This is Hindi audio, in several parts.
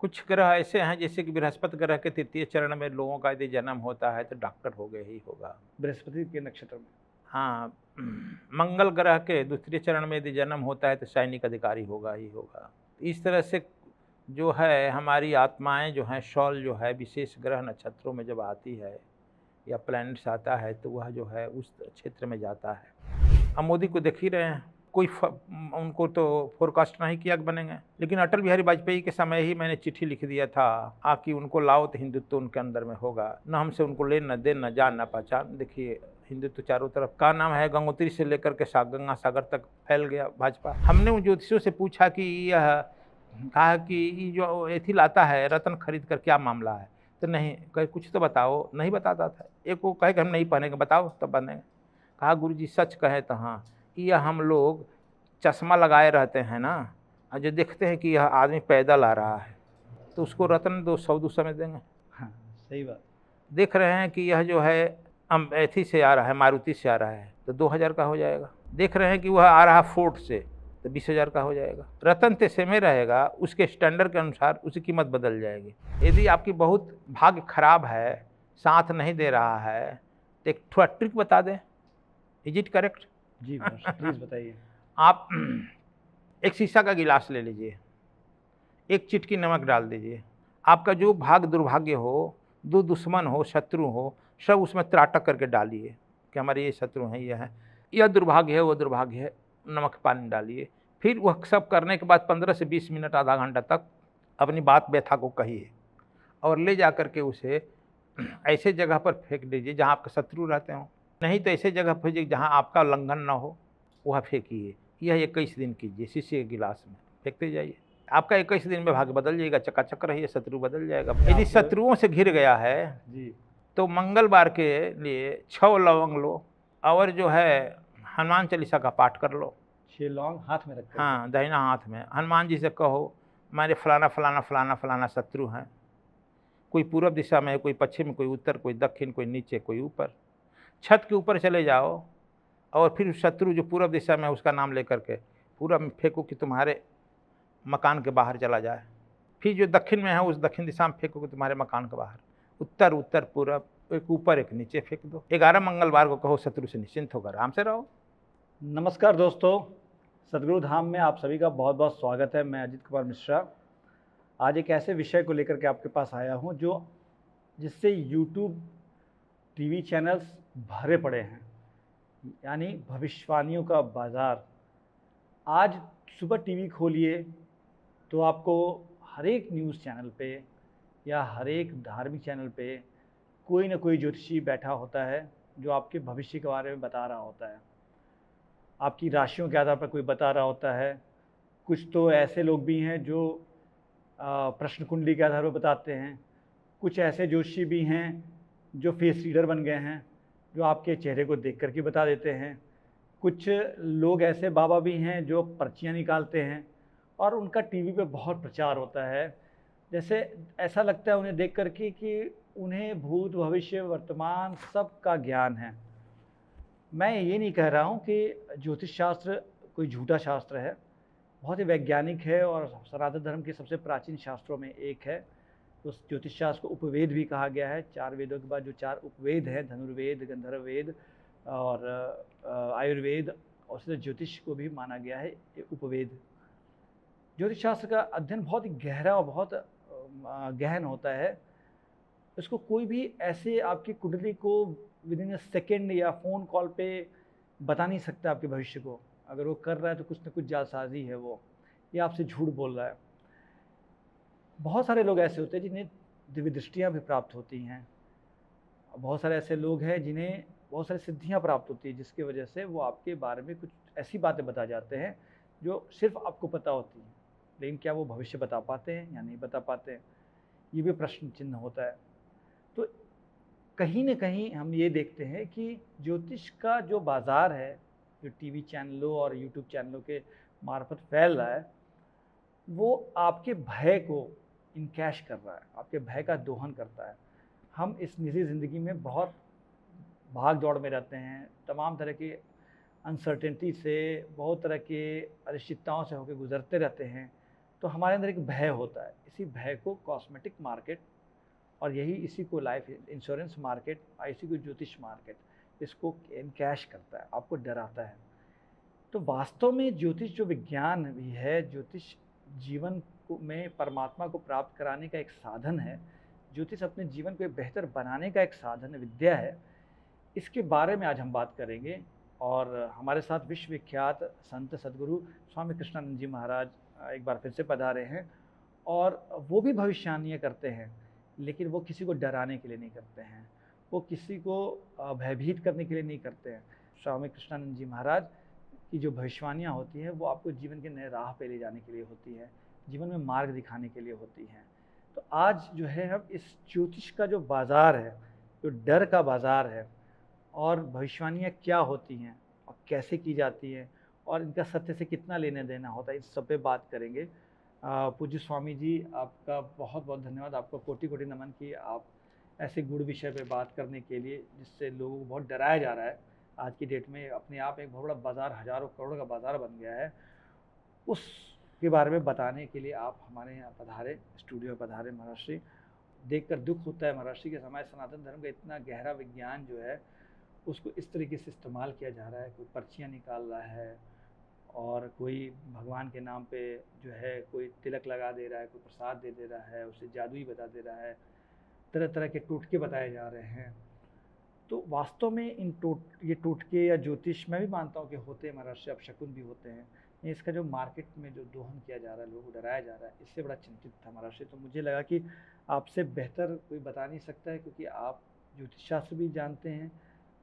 कुछ ग्रह ऐसे हैं जैसे कि बृहस्पति ग्रह के तृतीय चरण में लोगों का यदि जन्म होता है तो डॉक्टर हो गए ही होगा। बृहस्पति के नक्षत्र में। हाँ, मंगल ग्रह के दूसरे चरण में यदि जन्म होता है तो सैनिक अधिकारी होगा ही होगा। इस तरह से जो है हमारी आत्माएं जो हैं शौल जो है विशेष ग्रह नक्षत्रों में जब आती है या प्लैनेट्स आता है तो वह जो है उस क्षेत्र में जाता है। हम मोदी को देख ही रहे हैं, उनको तो फोरकास्ट नहीं किया कि बनेंगे, लेकिन अटल बिहारी वाजपेयी के समय ही मैंने चिट्ठी लिख दिया था कि उनको लाओ तो हिंदुत्व उनके अंदर में होगा, न हमसे उनको ले न दे न जान न पहचान। देखिए हिंदुत्व चारों तरफ का नाम है, गंगोत्री से लेकर के गंगा सागर तक फैल गया भाजपा। हमने उन ज्योतिषियों से पूछा कि यह कहा कि ये जो एथिल आता है रतन खरीद कर क्या मामला है, तो नहीं कहे कुछ तो बताओ, नहीं बताता था। एक वो कहे कि हम नहीं पहनेंगे, बताओ तब बनेंगे। कहा गुरुजी सच कहे तो हाँ, यह हम लोग चश्मा लगाए रहते हैं ना, और जो देखते हैं कि यह आदमी पैदल आ रहा है तो उसको रत्न दो सौदू समझ देंगे। हाँ, सही बात। देख रहे हैं कि यह जो है अमेठी से आ रहा है, मारुति से आ रहा है तो 2000 का हो जाएगा। देख रहे हैं कि वह आ रहा फोर्ट से तो 20,000 का हो जाएगा। रतन ते में रहेगा, उसके स्टैंडर्ड के अनुसार उसकी कीमत बदल जाएगी। यदि आपकी बहुत भाग्य खराब है, साथ नहीं दे रहा है, तो एक थोड़ा ट्रिक बता दें। Is it correct? Ji please बताइए। आप एक शीशा का गिलास ले लीजिए, एक चिटकी नमक डाल दीजिए, आपका जो भाग्य दुर्भाग्य हो, दो दुश्मन हो, शत्रु हो, सब उसमें त्राटक करके डालिए कि हमारे ये शत्रु हैं, ये हैं, यह दुर्भाग्य है, वो दुर्भाग्य है। नमक पानी डालिए, फिर वह सब करने के बाद 15 से 20 मिनट आधा घंटा तक अपनी बात व्यथा को कहिए और ले जा कर के उसे ऐसे जगह पर फेंक दीजिए जहाँ आपके शत्रु रहते हों, नहीं तो ऐसे जगह फेंकिए जहाँ आपका उल्लंघन न हो, वह फेंकिए। यह 21 दिन कीजिए, शीशे के गिलास में फेंकते जाइए। आपका 21 दिन में भाग्य बदल जाएगा, चकाचक रहिए, शत्रु बदल जाएगा। यदि शत्रुओं से घिर गया है जी तो मंगलवार के लिए 6 लवंग लो और जो है हनुमान चालीसा का पाठ कर लो। 6 लौंग हाथ में रखकर। हाँ, दाहिना हाथ में हनुमान जी से कहो मेरे फलाना फलाना फलाना फलाना शत्रु हैं, कोई पूर्व दिशा में है, कोई पश्चिम, कोई उत्तर, कोई दक्षिण, कोई नीचे, कोई ऊपर। छत के ऊपर चले जाओ और फिर शत्रु जो पूर्व दिशा में है उसका नाम लेकर के पूरा फेंको कि तुम्हारे मकान के बाहर चला जाए। फिर जो दक्षिण में है उस दक्षिण दिशा में फेंको कि तुम्हारे मकान के बाहर। उत्तर उत्तर पूर्व, एक ऊपर एक नीचे फेंक दो। 11 मंगलवार को कहो शत्रु से निश्चिंत होकर आराम से रहो। नमस्कार दोस्तों, सदगुरु धाम में आप सभी का बहुत बहुत स्वागत है। मैं अजीत कुमार मिश्रा आज एक ऐसे विषय को लेकर के आपके पास आया हूं जिससे यूट्यूब टीवी चैनल्स भरे पड़े हैं, यानी भविष्यवाणियों का बाज़ार। आज सुबह टीवी खोलिए तो आपको हर एक न्यूज़ चैनल पे या हर एक धार्मिक चैनल पे कोई ना कोई ज्योतिषी बैठा होता है जो आपके भविष्य के बारे में बता रहा होता है, आपकी राशियों के आधार पर कोई बता रहा होता है। कुछ तो ऐसे लोग भी हैं जो प्रश्न कुंडली के आधार पर बताते हैं। कुछ ऐसे ज्योतिषी भी हैं जो फेस रीडर बन गए हैं, जो आपके चेहरे को देख कर के बता देते हैं। कुछ लोग ऐसे बाबा भी हैं जो पर्चियाँ निकालते हैं और उनका टीवी पे बहुत प्रचार होता है। जैसे ऐसा लगता है उन्हें देख कर के कि उन्हें भूत भविष्य वर्तमान सब का ज्ञान है। मैं ये नहीं कह रहा हूँ कि ज्योतिष शास्त्र कोई झूठा शास्त्र है, बहुत ही वैज्ञानिक है और सनातन धर्म के सबसे प्राचीन शास्त्रों में एक है। उस ज्योतिष शास्त्र को उपवेद भी कहा गया है। 4 वेदों के बाद जो 4 उपवेद हैं, धनुर्वेद, गंधर्व वेद और आयुर्वेद, और उससे ज्योतिष को भी माना गया है उपवेद। ज्योतिष शास्त्र का अध्ययन बहुत ही गहरा और बहुत गहन होता है। इसको कोई भी ऐसे आपकी कुंडली को विद इन अ सेकेंड या फ़ोन कॉल पे बता नहीं सकता आपके भविष्य को। अगर वो कर रहा है तो कुछ न कुछ जालसाजी है वो, या आपसे झूठ बोल रहा है। बहुत सारे लोग ऐसे होते हैं जिन्हें दिव्य दृष्टियाँ भी प्राप्त होती हैं। बहुत सारे ऐसे लोग हैं जिन्हें बहुत सारी सिद्धियाँ प्राप्त होती हैं, जिसकी वजह से वो आपके बारे में कुछ ऐसी बातें बता जाते हैं जो सिर्फ आपको पता होती हैं। लेकिन क्या वो भविष्य बता पाते हैं या नहीं बता पाते हैं, ये भी प्रश्न चिन्ह होता है। तो कहीं न कहीं हम ये देखते हैं कि ज्योतिष का जो बाज़ार है, जो टीवी चैनलों और यूट्यूब चैनलों के मार्फत फैल रहा है, वो आपके भय को इनकैश कर रहा है, आपके भय का दोहन करता है। हम इस निजी ज़िंदगी में बहुत भाग दौड़ में रहते हैं, तमाम तरह की अनसर्टेनिटी से, बहुत तरह के अनिश्चितताओं से होकर गुजरते रहते हैं। तो तो हमारे अंदर एक भय होता है। इसी भय को कॉस्मेटिक मार्केट और यही इसी को लाइफ इंश्योरेंस मार्केट और इसी को ज्योतिष मार्केट इसको कैश करता है, आपको डराता है। तो वास्तव में ज्योतिष जो विज्ञान भी है, ज्योतिष जीवन को में परमात्मा को प्राप्त कराने का एक साधन है। ज्योतिष अपने जीवन को बेहतर बनाने का एक साधन है, विद्या है। इसके बारे में आज हम बात करेंगे और हमारे साथ विश्वविख्यात संत सद्गुरु स्वामी कृष्णानंद जी महाराज एक बार फिर से पधारे हैं और वो भी भविष्यवाणियाँ करते हैं, लेकिन वो किसी को डराने के लिए नहीं करते हैं, वो किसी को भयभीत करने के लिए नहीं करते हैं। स्वामी कृष्णानंद जी महाराज की जो भविष्यवाणियाँ होती हैं वो आपको जीवन के नए राह पे ले जाने के लिए होती है, जीवन में मार्ग दिखाने के लिए होती हैं। तो आज जो है हम इस ज्योतिष का जो बाज़ार है, जो डर का बाज़ार है और भविष्यवाणियाँ क्या होती हैं और कैसे की जाती हैं और इनका सत्य से कितना लेने देना होता है, इस सब पे बात करेंगे। पूज्य स्वामी जी, आपका बहुत बहुत धन्यवाद, आपको कोटि कोटि नमन कि आप ऐसे गुड़ विषय पे बात करने के लिए जिससे लोगों को बहुत डराया जा रहा है। आज की डेट में अपने आप एक बहुत बड़ा बाज़ार, हज़ारों करोड़ का बाज़ार बन गया है, उसके बारे में बताने के लिए आप हमारे यहाँ पधारे, स्टूडियो में पधारे। महर्षि, देखकर दुख होता है महर्षि के समय सनातन धर्म का इतना गहरा विज्ञान जो है उसको इस तरीके से इस्तेमाल किया जा रहा है। कोई पर्चियाँ निकाल रहा है और कोई भगवान के नाम पे जो है कोई तिलक लगा दे रहा है, कोई प्रसाद दे रहा है, उसे जादुई बता दे रहा है, तरह तरह के टोटके बताए जा रहे हैं। तो वास्तव में ये टोटके या ज्योतिष मैं भी मानता हूँ कि होते हैं महर्षि, अपशकुन भी होते हैं। इसका जो मार्केट में जो दोहन किया जा रहा है, लोगों को डराया जा रहा है, इससे बड़ा चिंतित था महर्षि। तो मुझे लगा कि आपसे बेहतर कोई बता नहीं सकता है, क्योंकि आप ज्योतिष शास्त्र भी जानते हैं,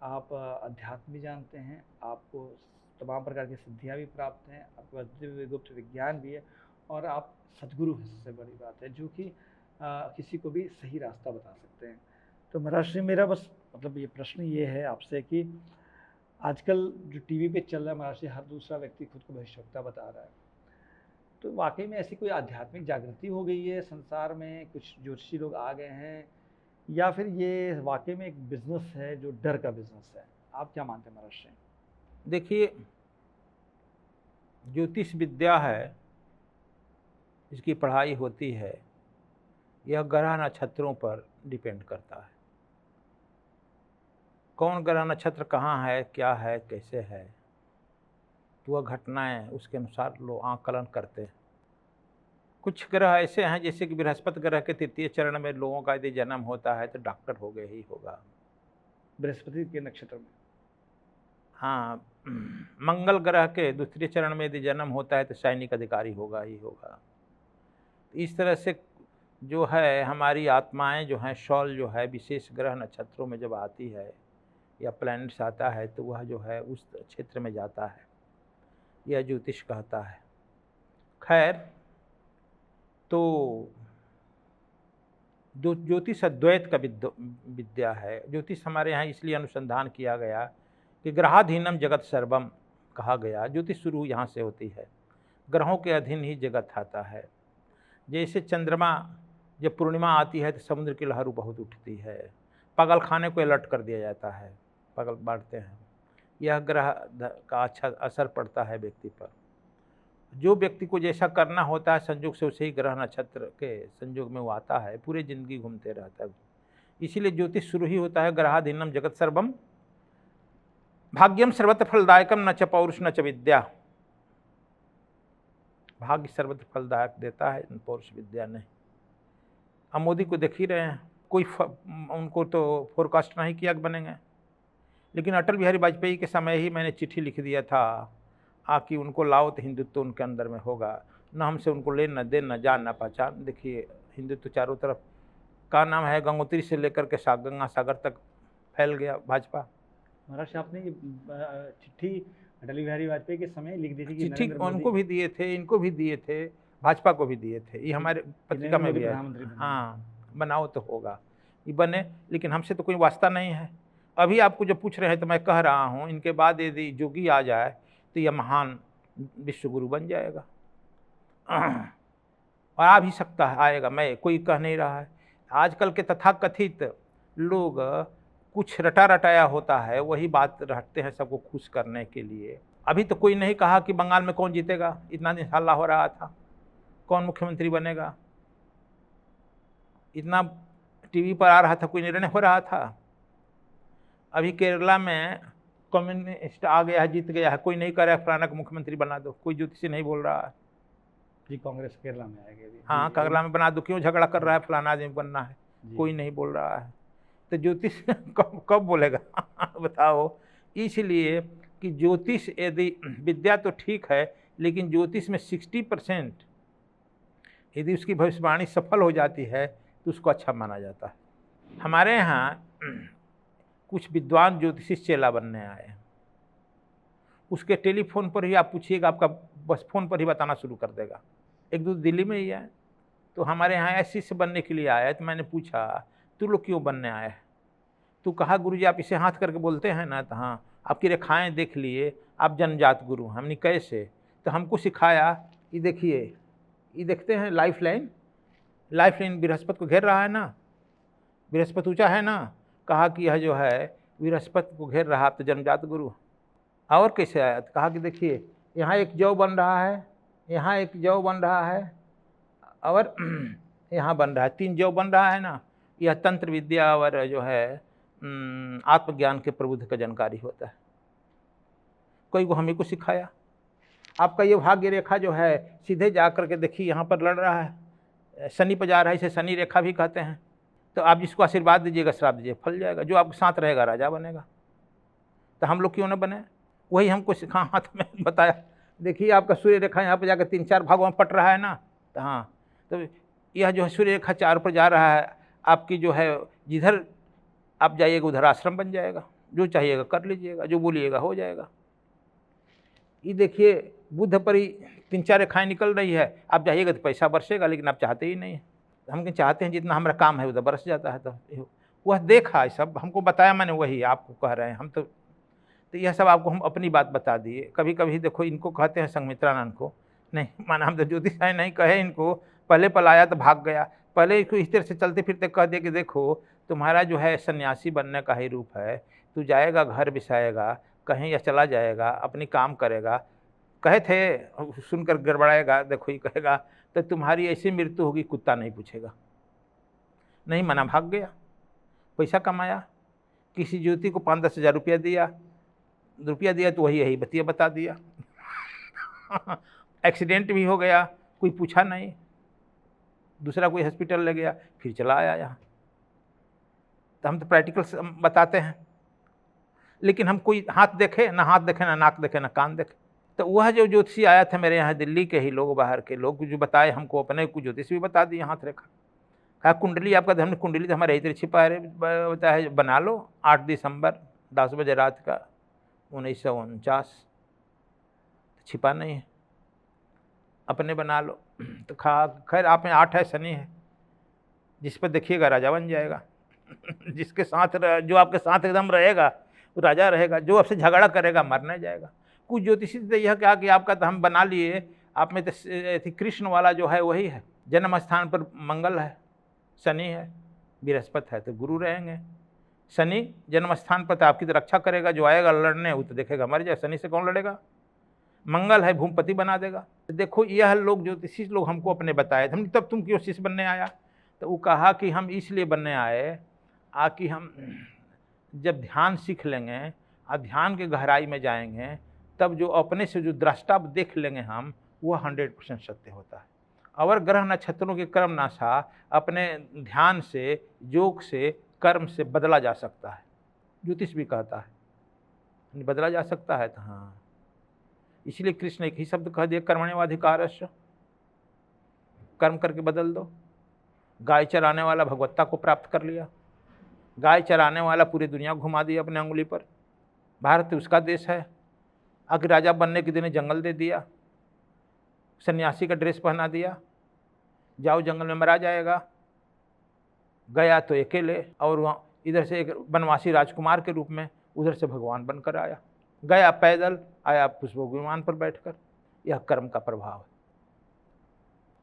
आप अध्यात्म भी जानते हैं, आपको तमाम प्रकार की सिद्धियाँ भी प्राप्त हैं, आपके पास दिव्य गुप्त विज्ञान भी है और आप सद्गुरु हैं, सबसे बड़ी बात है, जो कि किसी को भी सही रास्ता बता सकते हैं। तो महर्षि, मेरा बस मतलब ये प्रश्न ये है आपसे कि आजकल जो टीवी पे चल रहा है महर्षि, हर दूसरा व्यक्ति खुद को भविष्यवक्ता बता रहा है। तो वाकई में ऐसी कोई आध्यात्मिक जागृति हो गई है संसार में, कुछ ज्योतिषी लोग आ गए हैं, या फिर ये वाकई में एक बिजनेस है जो डर का बिजनेस है? आप क्या मानते हैं महर्षि? देखिए, ज्योतिष विद्या है, इसकी पढ़ाई होती है, यह ग्रह नक्षत्रों पर डिपेंड करता है। कौन ग्रह नक्षत्र कहाँ है, क्या है, कैसे है, तो वह घटनाएं उसके अनुसार लोग आकलन करते हैं। कुछ ग्रह ऐसे हैं, जैसे कि बृहस्पति ग्रह के तृतीय चरण में लोगों का यदि जन्म होता है तो डॉक्टर हो गए ही होगा, बृहस्पति के नक्षत्र में। हाँ, मंगल ग्रह के दूसरे चरण में यदि जन्म होता है तो सैनिक अधिकारी होगा ही होगा। इस तरह से जो है हमारी आत्माएं जो हैं, शॉल जो है विशेष ग्रह नक्षत्रों में जब आती है या प्लैनेट्स आता है तो वह जो है उस क्षेत्र में जाता है, यह ज्योतिष कहता है। खैर, तो जो ज्योतिष अद्वैत का विद्या है। ज्योतिष हमारे यहाँ इसलिए अनुसंधान किया गया कि ग्रहाधीनम जगत सर्वम कहा गया। ज्योतिष शुरू यहाँ से होती है, ग्रहों के अधीन ही जगत आता है। जैसे चंद्रमा जब पूर्णिमा आती है तो समुद्र की लहर बहुत उठती है, पागल खाने को अलर्ट कर दिया जाता है, पागल बांटते हैं। यह ग्रह का अच्छा असर पड़ता है व्यक्ति पर। जो व्यक्ति को जैसा करना होता है संयोग से उसे ही ग्रह नक्षत्र के संयोग में वो आता है, पूरी जिंदगी घूमते रहता है। इसीलिए ज्योतिष शुरू ही होता है ग्रहाधीनम जगत सर्वम भाग्यम सर्वत्र फलदायकम न च पौरुष न च विद्या। भाग्य सर्वत्र फलदायक देता है, पौरुष विद्या नहीं। हम मोदी को देख ही रहे हैं, कोई उनको तो फोरकास्ट नहीं किया कि बनेंगे, लेकिन अटल बिहारी वाजपेयी के समय ही मैंने चिट्ठी लिख दिया था कि उनको लाओ तो हिंदुत्व उनके अंदर में होगा, न हमसे उनको ले न दे न जान न पहचान। देखिए, हिंदुत्व चारों तरफ का नाम है, गंगोत्री से लेकर के गंगा सागर तक फैल गया भाजपा। महाराज, आपने ये चिट्ठी अटल बिहारी वाजपेयी के समय लिख दी थी कि चिट्ठी उनको भी दिए थे, इनको भी दिए थे, भाजपा को भी दिए थे। ये हमारे पत्रिका में भी है। हाँ, बनाओ तो होगा, ये बने, लेकिन हमसे तो कोई वास्ता नहीं है। अभी आपको जो पूछ रहे हैं तो मैं कह रहा हूँ, इनके बाद यदि जोगी आ जाए तो यह महान विश्वगुरु बन जाएगा और आ भी सकता है, आएगा, मैं कोई कह नहीं रहा है। आजकल के तथाकथित लोग कुछ रटा रटाया होता है, वही बात रटते हैं सबको खुश करने के लिए। अभी तो कोई नहीं कहा कि बंगाल में कौन जीतेगा, इतना दिन हल्ला हो रहा था। कौन मुख्यमंत्री बनेगा? इतना टीवी पर आ रहा था, कोई निर्णय हो रहा था? अभी केरला में कम्युनिस्ट आ गया है, जीत गया है, कोई नहीं कर रहा है फलाना को मुख्यमंत्री बना दो, कोई ज्योतिषी नहीं बोल रहा है। जी, कांग्रेस केरला में आएगी अभी। हाँ, केरला में बना दो, क्यों झगड़ा कर रहा है फलाना आदमी बनना है, कोई नहीं बोल रहा है। तो ज्योतिष कब बोलेगा? बताओ। इसलिए कि ज्योतिष यदि विद्या तो ठीक है, लेकिन ज्योतिष में 60% यदि उसकी भविष्यवाणी सफल हो जाती है तो उसको अच्छा माना जाता है। हमारे यहाँ कुछ विद्वान ज्योतिषी चेला बनने आए हैं, उसके टेलीफोन पर ही आप पूछिएगा, आपका बस फोन पर ही बताना शुरू कर देगा। एक दो दिल्ली में ही है, तो हमारे यहाँ ऐसे से बनने के लिए आया है। तो मैंने पूछा, तू लोग क्यों बनने आए हैं? तो कहा, गुरुजी आप इसे हाथ करके बोलते हैं ना? तो हाँ, आपकी रेखाएं देख लिए, आप जन्मजात गुरु। हमने कैसे? तो हमको सिखाया, ये देखिए, ये देखते हैं लाइफ लाइन बृहस्पति को घेर रहा है ना, बृहस्पति ऊंचा है ना। कहा कि यह जो है बृहस्पति को घेर रहा, तो जन्मजात गुरु। और कैसे आया? तो कहा कि देखिए, यहाँ एक जौ बन रहा है, यहाँ एक जौ बन रहा है, और यहाँ बन रहा है, 3 जौ बन रहा है ना। यह तंत्र विद्या और जो है आत्मज्ञान के प्रबुद्ध का जानकारी होता है। कोई को हमें को सिखाया। आपका ये भाग्य रेखा जो है, सीधे जा कर के देखिए, यहाँ पर लड़ रहा है, शनि पर जा रहा है, इसे शनि रेखा भी कहते हैं। तो आप जिसको आशीर्वाद दीजिएगा, श्राप दीजिए, फल जाएगा। जो आपके साथ रहेगा राजा बनेगा। तो हम लोग क्यों न बने? वही हमको सिखा, हाथ में बताया, देखिए आपका सूर्य रेखा यहाँ पर जाकर 3-4 भागों में पट रहा है ना। तो हाँ, तो यह जो है सूर्य रेखा 4 पर जा रहा है, आपकी जो है जिधर आप जाइएगा उधर आश्रम बन जाएगा, जो चाहिएगा कर लीजिएगा, जो बोलिएगा हो जाएगा। ये देखिए, बुध पर ही 3-4 रेखाएं निकल रही है, आप जाइएगा तो पैसा बरसेगा, लेकिन आप चाहते ही नहीं। हम चाहते हैं जितना हमारा काम है उधर बरस जाता है। तो वह देखा, सब हमको बताया, मैंने वही आपको कह रहे हैं हम। तो यह सब आपको हम अपनी बात बता दिए। कभी कभी देखो, इनको कहते हैं संघमित्रानंद को, नहीं माना हम तो ज्योतिष है नहीं कहे इनको, पहले पल आया तो भाग गया। पहले इसको इस तरह से चलते फिरते कह दिया कि देखो तुम्हारा जो है सन्यासी बनने का ही रूप है, तू जाएगा घर बिसाएगा कहीं या चला जाएगा, अपनी काम करेगा। कहे थे, सुनकर गड़बड़ाएगा, देखो ये कहेगा तो तुम्हारी ऐसी मृत्यु होगी, कुत्ता नहीं पूछेगा। नहीं माना, भाग गया, पैसा कमाया, किसी ज्योति को 5-10 हज़ार रुपया दिया तो वही यही बतिया बता दिया। एक्सीडेंट भी हो गया, कोई पूछा नहीं, दूसरा कोई हॉस्पिटल ले गया, फिर चला आया यहाँ। तो हम तो प्रैक्टिकल बताते हैं, लेकिन हम कोई हाथ देखे ना नाक देखे ना कान देखे। तो वह जो ज्योतिषी आया था मेरे यहाँ, दिल्ली के ही लोग, बाहर के लोग, जो बताए हमको, अपने को ज्योतिष भी बता दिए, हाथ रेखा। कहा कुंडली आपका, हमने कुंडली तो हमारे इधर छिपा है, बना लो 8 दिसंबर 10 बजे रात का 1949। छिपा नहीं है, अपने बना लो। तो खैर आप में 8 है, शनि है, जिस पर देखिएगा राजा बन जाएगा। जिसके साथ जो आपके साथ एकदम रहेगा वो राजा रहेगा, जो आपसे झगड़ा करेगा मरने जाएगा। कुछ ज्योतिषी तो यह क्या कि आपका तो हम बना लिए, आप में तो कृष्ण वाला जो है वही है, जन्म स्थान पर मंगल है, शनि है, बृहस्पति है, तो गुरु रहेंगे। शनि जन्म स्थान पर तो आपकी तो रक्षा करेगा, जो आएगा लड़ने वो तो देखेगा मर जाए। शनि से कौन लड़ेगा? मंगल है, भूमिपति बना देगा। तो देखो, यह लोग ज्योतिषी लोग हमको अपने बताए थे। तब तुम क्यों शिष्य बनने आया? तो वो कहा कि हम इसलिए बनने आए कि हम जब ध्यान सीख लेंगे और ध्यान के गहराई में जाएंगे, तब जो अपने से जो दृष्टा देख लेंगे हम, वह 100% सत्य होता है। और ग्रह नक्षत्रों के क्रम नाशा अपने ध्यान से, योग से, कर्म से बदला जा सकता है। ज्योतिष भी कहता है बदला जा सकता है। तो हाँ, इसलिए कृष्ण एक ही शब्द कह दिया, कर्मण्येवाधिकारस्य, कर्म करके बदल दो। गाय चराने वाला भगवत्ता को प्राप्त कर लिया, गाय चराने वाला पूरी दुनिया घुमा दिया अपने अंगुली पर। भारत उसका देश है। अगर राजा बनने के दिन जंगल दे दिया, सन्यासी का ड्रेस पहना दिया, जाओ जंगल में मरा जाएगा। गया तो अकेले, और वहाँ इधर से एक बनवासी राजकुमार के रूप में, उधर से भगवान बनकर आया। गया पैदल, आया पुष्प विमान पर बैठकर। यह कर्म का प्रभाव है।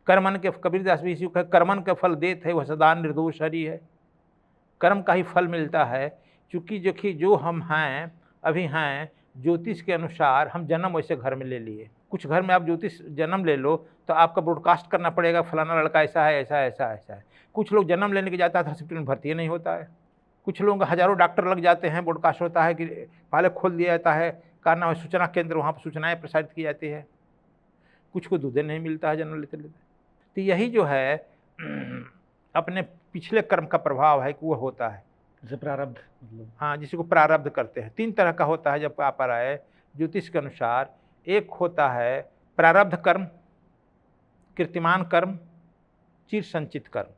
कर्मन के, कबीरदास भी इसी को, कर्मन के फल देत है वह सदा निर्दोष हरि है। कर्म का ही फल मिलता है। चूँकि जो हम हैं, अभी हैं, ज्योतिष के अनुसार हम जन्म वैसे घर में ले लिए, कुछ घर में आप ज्योतिष जन्म ले लो तो आपका ब्रॉडकास्ट करना पड़ेगा, फलाना लड़का ऐसा है, ऐसा ऐसा ऐसा है। कुछ लोग जन्म लेने के जाता है तो हॉस्पिटल में भर्ती नहीं होता है। कुछ लोगों का हज़ारों डॉक्टर लग जाते हैं, ब्रॉडकास्ट होता है कि पहले खोल दिया जाता है, का नाम है सूचना केंद्र, वहाँ पर सूचनाएँ प्रसारित की जाती है। कुछ को दूध नहीं मिलता है जन्म लेते लेते। तो यही जो है अपने पिछले कर्म का प्रभाव है कि वो होता है, जैसे प्रारब्ध मतलब। हाँ, जिसी को प्रारब्ध करते हैं। 3 तरह का होता है जब आप आए ज्योतिष के अनुसार। एक होता है प्रारब्ध कर्म, कीर्तिमान कर्म, चिर संचित कर्म,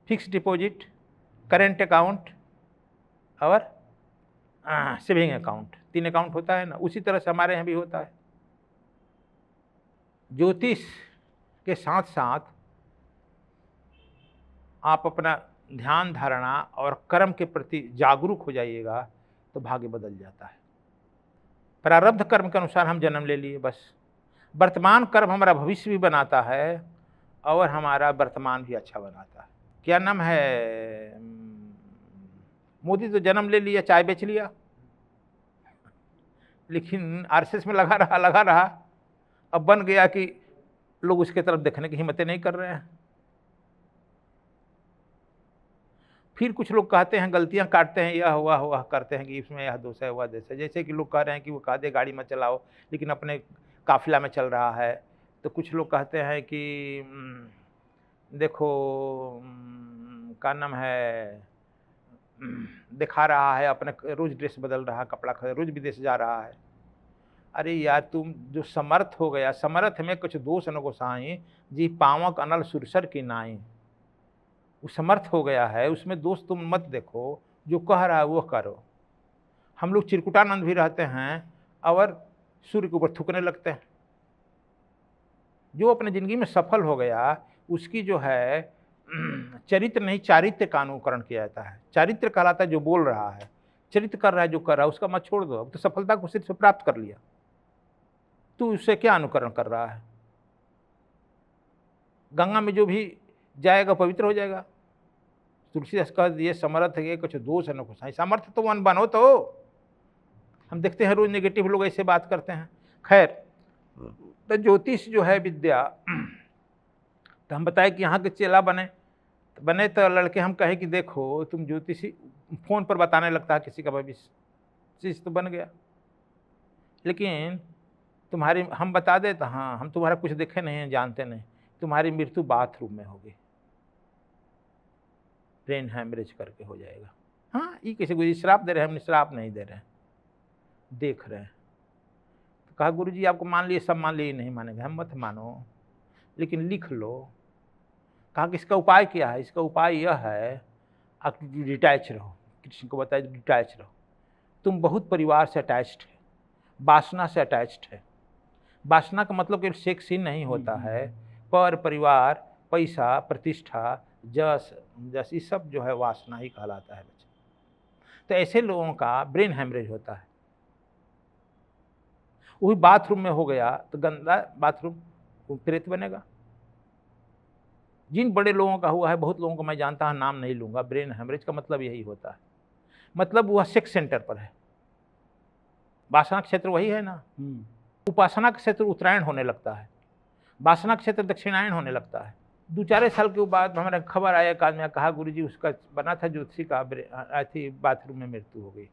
फिक्स डिपॉजिट, करेंट अकाउंट और सेविंग अकाउंट। 3 अकाउंट होता है ना, उसी तरह से हमारे यहाँ भी होता है। ज्योतिष के साथ साथ आप अपना ध्यान धारणा और कर्म के प्रति जागरूक हो जाइएगा तो भाग्य बदल जाता है। प्रारब्ध कर्म के अनुसार हम जन्म ले लिए, बस वर्तमान कर्म हमारा भविष्य भी बनाता है और हमारा वर्तमान भी अच्छा बनाता है। क्या नाम है, मोदी तो जन्म ले लिया, चाय बेच लिया, लेकिन आरएसएस में लगा रहा, अब बन गया कि लोग उसके तरफ देखने की हिम्मतें नहीं कर रहे हैं। फिर कुछ लोग कहते हैं, गलतियां काटते हैं, यह हुआ हुआ करते हैं कि इसमें यह दोष है, वह दोष है। जैसे कि लोग कह रहे हैं कि वो कह दे गाड़ी मत चलाओ, लेकिन अपने काफिला में चल रहा है। तो कुछ लोग कहते हैं कि देखो का नाम है, दिखा रहा है अपने, रोज ड्रेस बदल रहा है, कपड़ा खरीद, रोज विदेश जा रहा है। अरे यार, तुम जो समर्थ हो गया, समर्थ में कुछ दोष न गोसाई जी, पावक अनल सुरसर की नाई। वो समर्थ हो गया है, उसमें दोष तुम मत देखो, जो कह रहा है वो करो। हम लोग चिरकुटानंद भी रहते हैं और सूर्य के ऊपर थूकने लगते हैं। जो अपने ज़िंदगी में सफल हो गया उसकी जो है चरित्र नहीं, चारित्र का अनुकरण किया जाता है। चारित्र कहलाता है जो बोल रहा है, चरित्र कर रहा है जो कर रहा है, उसका मत छोड़ दो। अब तो सफलता को सिर्फ प्राप्त कर लिया, तो उससे क्या अनुकरण कर रहा है? गंगा में जो भी जाएगा पवित्र हो जाएगा। तुलसीदास कह दिए समर्थ है कुछ दोष न कुछ, सामर्थ्य तो वन बनो। तो हम देखते हैं रोज नेगेटिव लोग ऐसे बात करते हैं। खैर, तो ज्योतिष जो है विद्या, तो हम बताए कि यहाँ के चेला बने तो लड़के हम कहे कि देखो तुम ज्योतिषी, फोन पर बताने लगता है किसी का भविष्य, चीज तो बन गया, लेकिन तुम्हारी, हम बता दे तो हाँ, हम तुम्हारा कुछ देखे नहीं हैं, जानते नहीं, तुम्हारी मृत्यु बाथरूम में होगी, ब्रेन हैमरेज करके हो जाएगा। हाँ, ये किसी को श्राप दे रहे हैं, हम श्राप नहीं दे रहे हैं, देख रहे हैं। तो कहा गुरुजी आपको मान लिए, सब मान लिए, नहीं मानेंगे, हम मत मानो, लेकिन लिख लो। कहा कि इसका उपाय क्या है? इसका उपाय यह है आप डिटैच रहो। कृष्ण को बताया डिटैच रहो। तुम बहुत परिवार से अटैच्ड है, वासना से अटैच्ड है। वासना का मतलब केवल सेक्स ही नहीं होता है, पर परिवार, पैसा, प्रतिष्ठा, जस ये सब जो है वासना ही कहलाता है बच्चे। तो ऐसे लोगों का ब्रेन हैमरेज होता है। वही बाथरूम में हो गया तो गंदा बाथरूम प्रेत बनेगा। जिन बड़े लोगों का हुआ है, बहुत लोगों को मैं जानता हूं, नाम नहीं लूंगा, ब्रेन हैमरेज का मतलब यही होता है। मतलब वह सेक्स सेंटर पर है। वासना क्षेत्र वही है ना, उपासना का क्षेत्र उत्तरायण होने लगता है, वासना क्षेत्र दक्षिणायन होने लगता है। 2-4 साल के बाद हमारे खबर आया, एक आदमी कहा गुरुजी उसका बना था ज्योतिषी का, ऐसी बाथरूम में मृत्यु हो गई।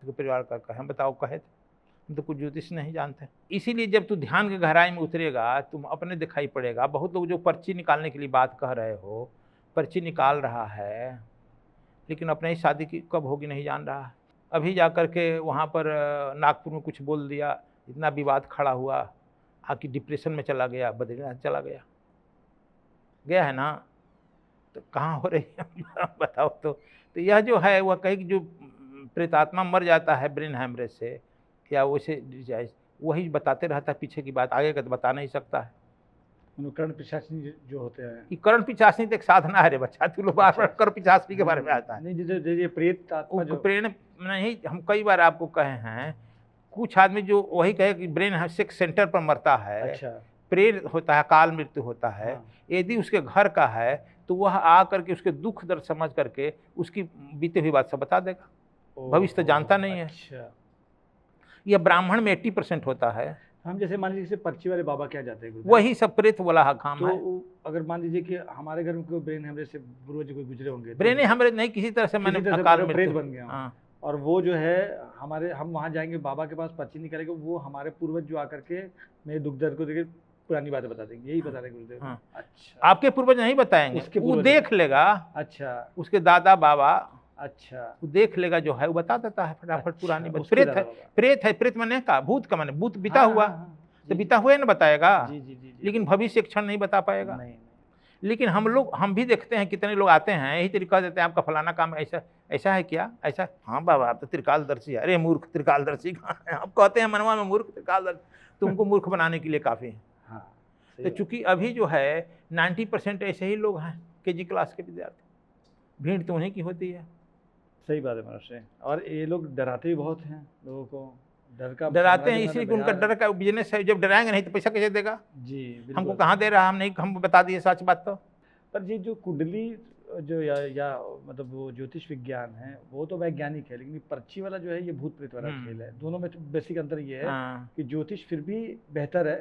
तो परिवार का कहे, हम बताओ कहे थे, हम तो कुछ ज्योतिष नहीं जानते। इसीलिए जब तू ध्यान की गहराई में उतरेगा तुम अपने दिखाई पड़ेगा। बहुत लोग जो पर्ची निकालने के लिए बात कह रहे हो, पर्ची निकाल रहा है, लेकिन अपने ही शादी की कब होगी नहीं जान रहा है। अभी जा कर के वहाँ पर नागपुर में कुछ बोल दिया, इतना विवाद खड़ा हुआ, आके डिप्रेशन में चला गया, बद्रीनाथ चला गया है ना। तो कहाँ हो रही है बताओ। तो यह जो है वह कहे कि जो प्रेतात्मा मर जाता है ब्रेन हैमरेज से या वैसे, वही बताते रहता है पीछे की बात, आगे का तो बता नहीं सकता है। कर्ण पिशाचनी जो होते हैं, कर्ण पिशाचनी तो एक साधना है रे बच्चा, तू लोग बार बार कर्ण पिशाचनी के बारे में आता है। नहीं, जो प्रेत आत्मा जो प्रेरण नहीं, हम कई बार आपको कहे हैं, कुछ आदमी जो वही कहे कि ब्रेन सेक्स सेंटर पर मरता है। अच्छा, प्रेत होता है, काल मृत्यु होता है। हाँ। यदि उसके घर का है तो वह आ करके उसके दुख दर्द समझ करके उसकी बीते हुई बात सब बता देगा। भविष्य तो जानता नहीं है। अच्छा। या ब्राह्मण में 80% होता है। हम जैसे मान लीजिए पर्ची वाले बाबा क्या जाते हैं, वही सब प्रेत वाला काम तो है। अगर मान लीजिए कि हमारे घर में कोई ब्रेन हेमरेज से पूर्वज कोई गुजरे होंगे, ब्रेन हेमरेज नहीं, किसी तरह से मैंने किसी तरह से अकाल प्रेत मृत्यु। बन गया, हाँ। और वो जो है हमारे, हम वहाँ जाएंगे बाबा के पास, पर्ची निकालेंगे, वो हमारे पूर्वज जो आकर के मेरे दुख दर्द को देखे पुरानी बातें बता देंगे, यही बता रहे गुरुदेव। हाँ। अच्छा, आपके पूर्वज नहीं बताएंगे, उसके वो पूर्वज देख लेगा। अच्छा, उसके दादा बाबा, अच्छा, वो देख लेगा जो है, वो बता देता है फटाफट। अच्छा, पुरानी बात। उसके प्रेत दादा है, बाबा। प्रेत है, प्रेत मैंने कहा भूत का माने भूत बीता हाँ, हुआ, हाँ, हाँ, तो जी, बीता हुआ ना बताएगा, जी, जी, जी, जी। लेकिन भविष्य एक क्षण नहीं बता पाएगा। नहीं, लेकिन हम भी देखते हैं कितने लोग आते हैं, यही तरीका देते हैं, आपका फलाना काम ऐसा ऐसा है क्या, ऐसा। हाँ बाबा आप तो त्रिकालदर्शी है। अरे मूर्ख, त्रिकालदर्शी कहाँ है? आप कहते हैं मनवा में मूर्ख, त्रिकालदर्शी तुमको मूर्ख बनाने के लिए काफ़ी है। हाँ, तो चूंकि अभी जो है 90% ऐसे ही लोग हैं, KG क्लास के विद्यार्थी, भीड़ तो उन्हीं की होती है। सही बात है महाराज। और ये लोग डराते भी बहुत हैं लोगों को, डर का डराते हैं इसलिए कि उनका डर का बिजनेस है। जब डराएंगे नहीं तो पैसा कैसे देगा? जी, हमको कहाँ दे रहा, हम नहीं, हम बता दिए सच बात। तो पर ये जो कुंडली जो या मतलब वो ज्योतिष विज्ञान है, वो तो वैज्ञानिक है, लेकिन ये पर्ची वाला जो है ये भूत प्रेत वाला खेल है। दोनों में बेसिक अंतर ये है कि ज्योतिष फिर भी बेहतर है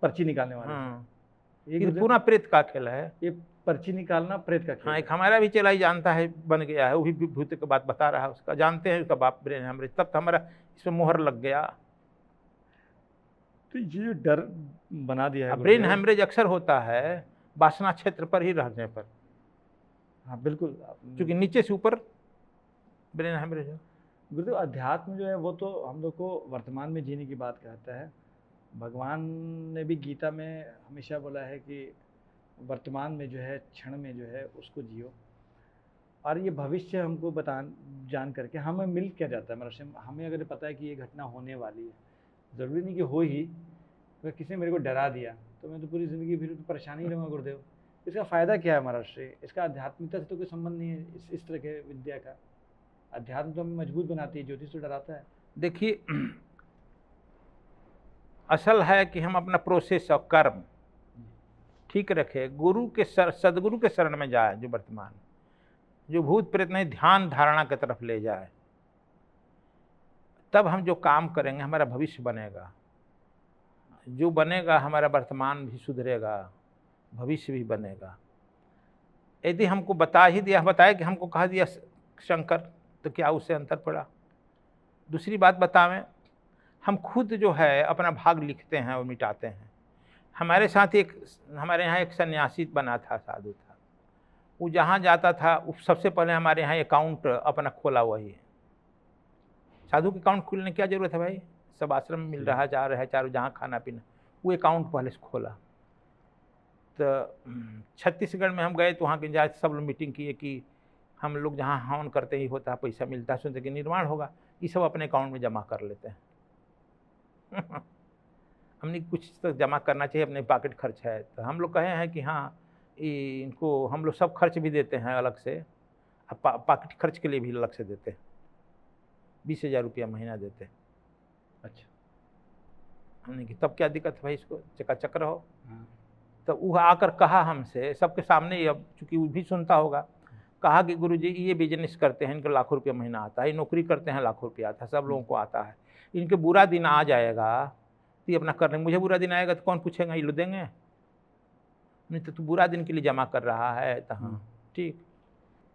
पर्ची निकालने वाले से। ये पूरा प्रेत का खेल है, ये पर्ची निकालना प्रेत का खेल। हाँ, एक हमारा भी चला ही जानता है, बन गया है, वो भी भूत की बात बता रहा है, उसका जानते हैं, उसका बाप ब्रेन हेमरेज, तब तो हमारा इसमें मोहर लग गया। तो ये डर बना दिया है। ब्रेन हेमरेज अक्सर होता है वासना क्षेत्र पर ही रहने पर। हाँ बिल्कुल, क्योंकि नीचे से ऊपर ब्रेन हेमरेज है। गुरुदेव अध्यात्म जो है वो तो हम लोग को वर्तमान में जीने की बात कहता है। भगवान ने भी गीता में हमेशा बोला है कि वर्तमान में जो है, क्षण में जो है उसको जियो। और ये भविष्य हमको जान करके हमें मिल क्या जाता है मतलब, हमें अगर पता है कि ये घटना होने वाली है, ज़रूरी नहीं कि हो ही। अगर किसी ने मेरे को डरा दिया तो मैं तो पूरी ज़िंदगी फिर तो परेशान ही रहूँगा गुरुदेव। इसका फ़ायदा क्या है महाराज? इसका आध्यात्मिकता से तो कोई संबंध नहीं है इस तरह के विद्या का। अध्यात्म तो हमें मजबूत बनाती है, ज्योतिष तो डराता है। देखिए, असल है कि हम अपना प्रोसेस और कर्म ठीक रखे, सदगुरु के शरण में जाए, जो वर्तमान, जो भूत प्रेत नहीं, ध्यान धारणा की तरफ ले जाए, तब हम जो काम करेंगे हमारा भविष्य बनेगा। जो बनेगा हमारा वर्तमान भी सुधरेगा, भविष्य भी बनेगा। यदि हमको बताया कि हमको कहा दिया शंकर, तो क्या उससे अंतर पड़ा? दूसरी बात बतावें, हम खुद जो है अपना भाग लिखते हैं और मिटाते हैं। हमारे साथ हमारे यहाँ एक सन्यासी बना था, साधु था, वो जहाँ जाता था सबसे पहले हमारे यहाँ अकाउंट अपना खोला वही है। साधु के अकाउंट खोलने की क्या जरूरत है भाई? सब आश्रम में मिल रहा है, जा रहा है, चारों जहाँ खाना पीना, वो अकाउंट पहले से खोला। तो छत्तीसगढ़ में हम गए तो वहाँ के जाए सब लोग मीटिंग किए कि हम लोग जहाँ हवन करते ही होता है, पैसा मिलता है, सोचते कि निर्माण होगा, ये सब अपने अकाउंट में जमा कर लेते हैं। हमने कुछ तो जमा करना चाहिए, अपने पॉकेट खर्च है। तो हम लोग कहे हैं कि हाँ, इनको हम लोग सब खर्च भी देते हैं अलग से, अब पॉकेट खर्च के लिए भी अलग से देते हैं, 20,000 रुपया महीना देते हैं। अच्छा, हमने कि तब क्या दिक्कत है भाई, इसको चकाचक रहो। तो वो आकर कहा हमसे सबके सामने ही, अब चूँकि वो भी सुनता होगा, कहा कि गुरुजी ये बिजनेस करते हैं, इनको लाखों रुपया महीना आता है, ये नौकरी करते हैं, लाखों रुपया आता है, सब लोगों को आता है, इनके बुरा दिन आ जाएगा तो ये अपना कर लेंगे, मुझे बुरा दिन आएगा तो कौन पूछेगा, ये लो देंगे नहीं। तो तू बुरा दिन के लिए जमा कर रहा है, तो हाँ ठीक,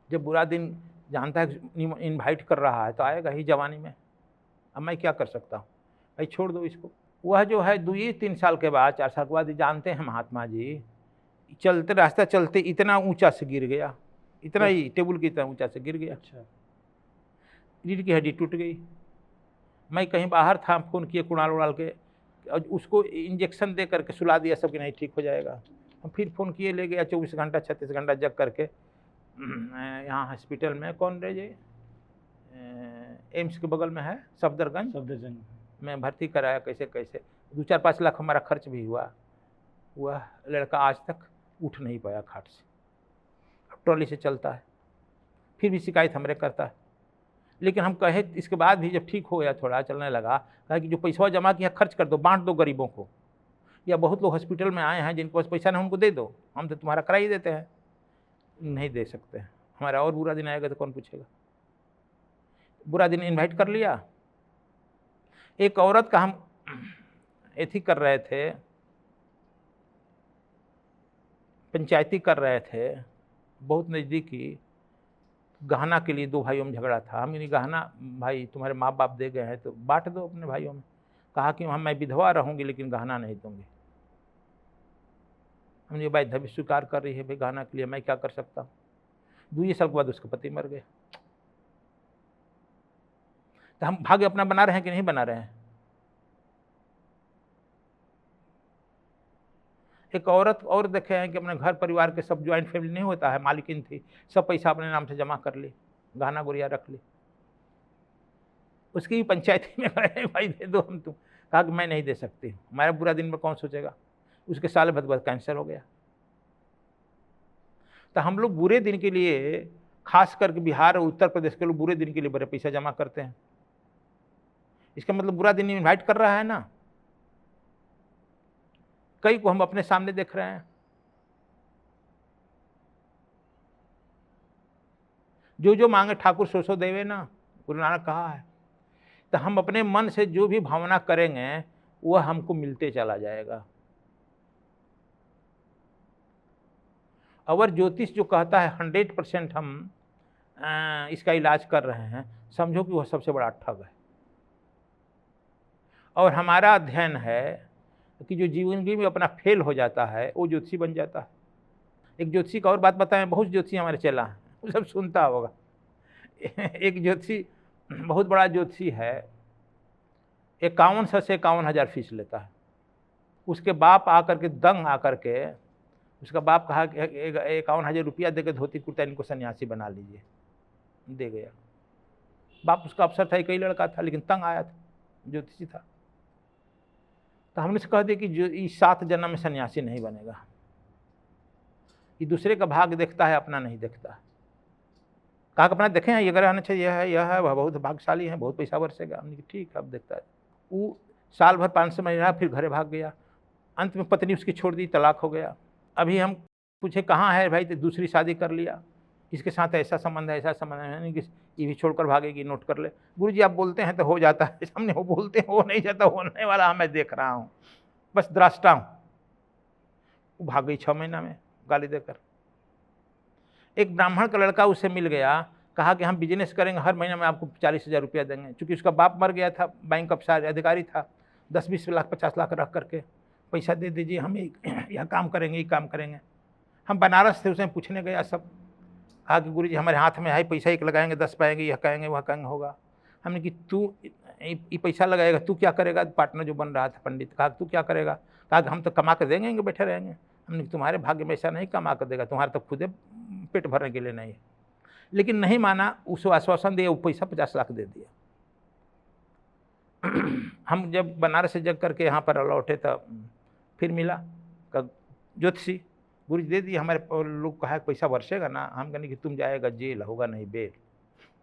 जब बुरा दिन जानता है इनवाइट कर रहा है तो आएगा ही जवानी में। अब मैं क्या कर सकता हूँ भाई, छोड़ दो इसको। वह जो है 2-3 साल के बाद, 4 साल के बाद, जानते हैं महात्मा जी, चलते रास्ता चलते इतना ऊंचा से गिर गया, इतना ही टेबल की इतना ऊंचा से गिर गया। अच्छा, रीढ़ की हड्डी टूट गई। मैं कहीं बाहर था, फ़ोन किए कुणाल उड़ाल के, और उसको इंजेक्शन दे करके सुला दिया सब कि नहीं ठीक हो जाएगा। हम फिर फ़ोन किए, ले गया 24 घंटा 36 घंटा जग करके यहाँ हॉस्पिटल में, कौन रहे जी, एम्स के बगल में है, सफदरजंग में भर्ती कराया। कैसे 2-4-5 लाख हमारा खर्च भी हुआ। वह लड़का आज तक उठ नहीं पाया खाट से, ट्रॉली से चलता है, फिर भी शिकायत हमरे करता है। लेकिन हम कहे इसके बाद भी जब ठीक हो गया, थोड़ा चलने लगा, कहा कि जो पैसा जमा किया खर्च कर दो, बांट दो गरीबों को, या बहुत लोग हॉस्पिटल में आए हैं जिनको पास पैसा नहीं, उनको दे दो, हम तो तुम्हारा करा ही देते हैं। नहीं दे सकते हैं, हमारा और बुरा दिन आएगा तो कौन पूछेगा। बुरा दिन इनवाइट कर लिया, एक औरत का हम एथी कर रहे थे, पंचायती कर रहे थे, बहुत नज़दीकी, गहना के लिए 2 भाइयों में झगड़ा था। हम नहीं, गहना भाई तुम्हारे माँ बाप दे गए हैं तो बांट दो अपने भाइयों में। कहा कि हम मैं विधवा रहूँगी लेकिन गहना नहीं दूँगी। हमने भाई धैर्य स्वीकार कर रही है, भाई गहना के लिए मैं क्या कर सकता हूँ। 2 साल के बाद उसका पति मर गया। तो हम भाग्य अपना बना रहे हैं कि नहीं बना रहे हैं? एक औरत और देखे हैं कि अपने घर परिवार के सब, ज्वाइंट फैमिली नहीं होता है, मालिकिन थी, सब पैसा अपने नाम से जमा कर ली, गहना गुड़िया रख ली। उसकी भी पंचायती में गए, भाई दे दो हम तुम। कहा कि मैं नहीं दे सकती, हमारा बुरा दिन में कौन सोचेगा। उसके साल भर बाद कैंसर हो गया। तो हम लोग बुरे दिन के लिए, खास करके बिहार और उत्तर प्रदेश के लोग बुरे दिन के लिए बड़े पैसा जमा करते हैं। इसका मतलब बुरा दिन इनवाइट कर रहा है ना। कई को हम अपने सामने देख रहे हैं, जो जो मांगे ठाकुर सो सो देवे ना, गुरु नानक कहा है। तो हम अपने मन से जो भी भावना करेंगे वह हमको मिलते चला जाएगा। और ज्योतिष जो कहता है 100% हम इसका इलाज कर रहे हैं, समझो कि वह सबसे बड़ा ठग है। और हमारा अध्ययन है कि जो जीवन में अपना फेल हो जाता है वो ज्योतिषी बन जाता है। एक ज्योतिषी का और बात बताएं, बहुत ज्योतिषी हमारे चला है, वो सब सुनता होगा। एक ज्योतिषी, बहुत बड़ा ज्योतिषी है, 5100 से 51,000 फीस लेता है। उसके बाप आकर के दंग आकर के, उसका बाप कहा कि 51,000 रुपया देकर धोती कुर्ता इनको सन्यासी बना लीजिए, दे गया। बाप उसका अफसर था, कई लड़का था, लेकिन तंग आया था, ज्योतिषी था। तो हमने से कह दिया कि जो इस 7 जन्म में सन्यासी नहीं बनेगा। ये दूसरे का भाग देखता है, अपना नहीं देखता। कहा कि अपना देखें, ये ग्रह अच्छा यह है, वह बहुत भाग्यशाली है, बहुत पैसा बरसेगा। हमने कहा ठीक है, अब देखता है। वो साल भर 500 महीने रहा, फिर घरे भाग गया। अंत में पत्नी उसकी छोड़ दी, तलाक हो गया। अभी हम पूछे कहाँ है भाई, तो दूसरी शादी कर लिया, इसके साथ ऐसा संबंध है, ऐसा संबंध है, नहीं कि ये भी छोड़कर भागेगी, नोट कर ले। गुरुजी आप बोलते हैं तो हो जाता है, सामने वो बोलते हैं हो नहीं जाता, होने वाला मैं देख रहा हूँ, बस द्रष्टा हूँ। वो भाग गई 6 महीना में गाली देकर। एक ब्राह्मण का लड़का उससे मिल गया, कहा कि हम बिजनेस करेंगे, हर महीने में आपको 40,000 रुपया देंगे। चूँकि उसका बाप मर गया था, बैंक का अधिकारी था, 10-20 लाख 50 लाख रख करके पैसा दे दीजिए, हम यह काम करेंगे, ये काम करेंगे। हम बनारस थे, उसमें पूछने गया सब। कहा कि गुरुजी हमारे हाथ में है पैसा, एक लगाएंगे 10 पाएंगे, यह कहेंगे वह कहेंगे होगा। हमने कि तू ये पैसा लगाएगा, तू क्या करेगा। पार्टनर जो बन रहा था पंडित, कहा तू क्या करेगा। कहा कि हम तो कमा कर देंगे, बैठे रहेंगे। हमने तुम्हारे भाग्य में ऐसा नहीं कमा कर देगा, तुम्हारा तो खुदे पेट भरने के लिए नहीं है। लेकिन नहीं माना, उसको आश्वासन दिया, वो पैसा 50 लाख दे दिया। हम जब बनारस से जग करके यहाँ पर लौटे तब फिर मिला ज्योतिषी, गुरु दे दिए। हमारे लोग कहा पैसा बरसेगा ना। हम कहने कि तुम जाएगा जेल, होगा नहीं बेल,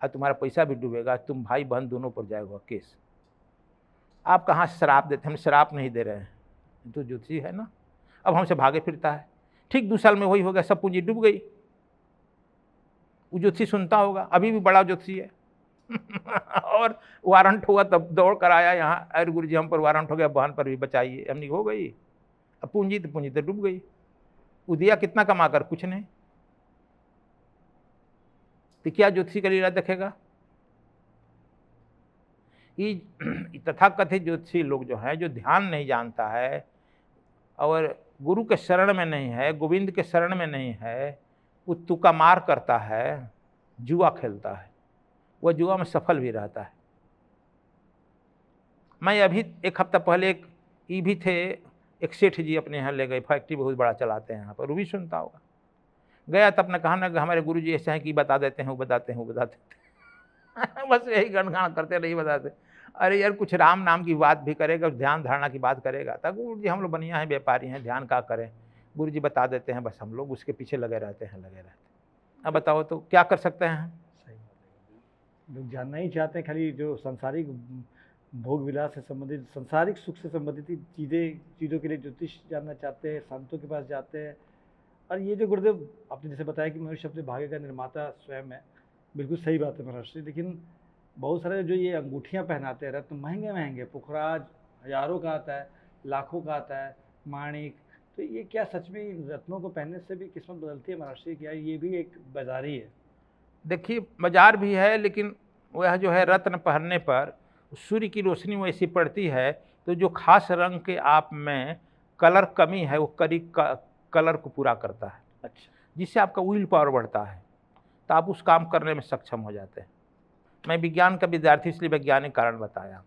और तुम्हारा पैसा भी डूबेगा, तुम भाई बहन दोनों पर जाएगा केस। आप कहाँ से शराब देते, हम शराब नहीं दे रहे हैं, तो ज्योतिषी है ना। अब हमसे भागे फिरता है। ठीक 2 साल में वही हो गया, सब पूंजी डूब गई। वो ज्योतिषी सुनता होगा, अभी भी बड़ा ज्योतिषी है। और वारंट हुआ तब दौड़ कर आया यहाँ, अरे गुरु जी हम पर वारंट हो गया, बहन पर भी बचाइए। हमने हो गई, अब पूंजी तो डूब गई। उदिया कितना कमा कर, कुछ नहीं। तो क्या ज्योतिषी का लीला देखेगा। ये तथाकथित ज्योतिषी लोग जो है, जो ध्यान नहीं जानता है और गुरु के शरण में नहीं है, गोविंद के शरण में नहीं है, वो तुक्का मार करता है, जुआ खेलता है, वह जुआ में सफल भी रहता है। मैं अभी 1 हफ्ता पहले ये भी थे, एक सेठ जी अपने यहाँ ले गए, फैक्ट्री बहुत बड़ा चलाते हैं यहाँ पर, वो भी सुनता होगा। गया तो अपना कहा ना कि हमारे गुरु जी ऐसे हैं कि बता देते हैं, वो बताते हैं, वो बताते हैं। बस यही गणगान करते नहीं बताते। अरे यार कुछ राम नाम की बात भी करेगा, ध्यान धारणा की बात करेगा। तब गुरु जी हम लोग बढ़िया हैं, व्यापारी हैं, ध्यान का करें। गुरु जी बता देते हैं, बस हम लोग उसके पीछे लगे रहते हैं। अब बताओ तो क्या कर सकते हैं। सही लोग जानना ही चाहते हैं, खाली जो सांसारिक भोग विलास से संबंधित, सांसारिक सुख से संबंधित चीज़ों के लिए ज्योतिष जानना चाहते हैं, संतों के पास जाते हैं। और ये जो गुरुदेव आपने जैसे बताया कि मनुष्य अपने भाग्य का निर्माता स्वयं है, बिल्कुल सही बात है महर्षि। लेकिन बहुत सारे जो ये अंगूठियां पहनाते हैं रत्न महंगे महंगे, पुखराज हजारों का आता है, लाखों का आता है, माणिक, तो ये क्या सच में इन रत्नों को पहनने से भी किस्मत बदलती है महाराज जी? क्या ये भी एक बाजारी है? देखिए बाजार भी है, लेकिन वह जो है रत्न पहनने पर सूर्य की रोशनी वैसी पड़ती है, तो जो खास रंग के आप में कलर कमी है वो कलर को पूरा करता है, अच्छा। जिससे आपका विल पावर बढ़ता है, तो आप उस काम करने में सक्षम हो जाते हैं। मैं विज्ञान का विद्यार्थी, इसलिए वैज्ञानिक कारण बताया।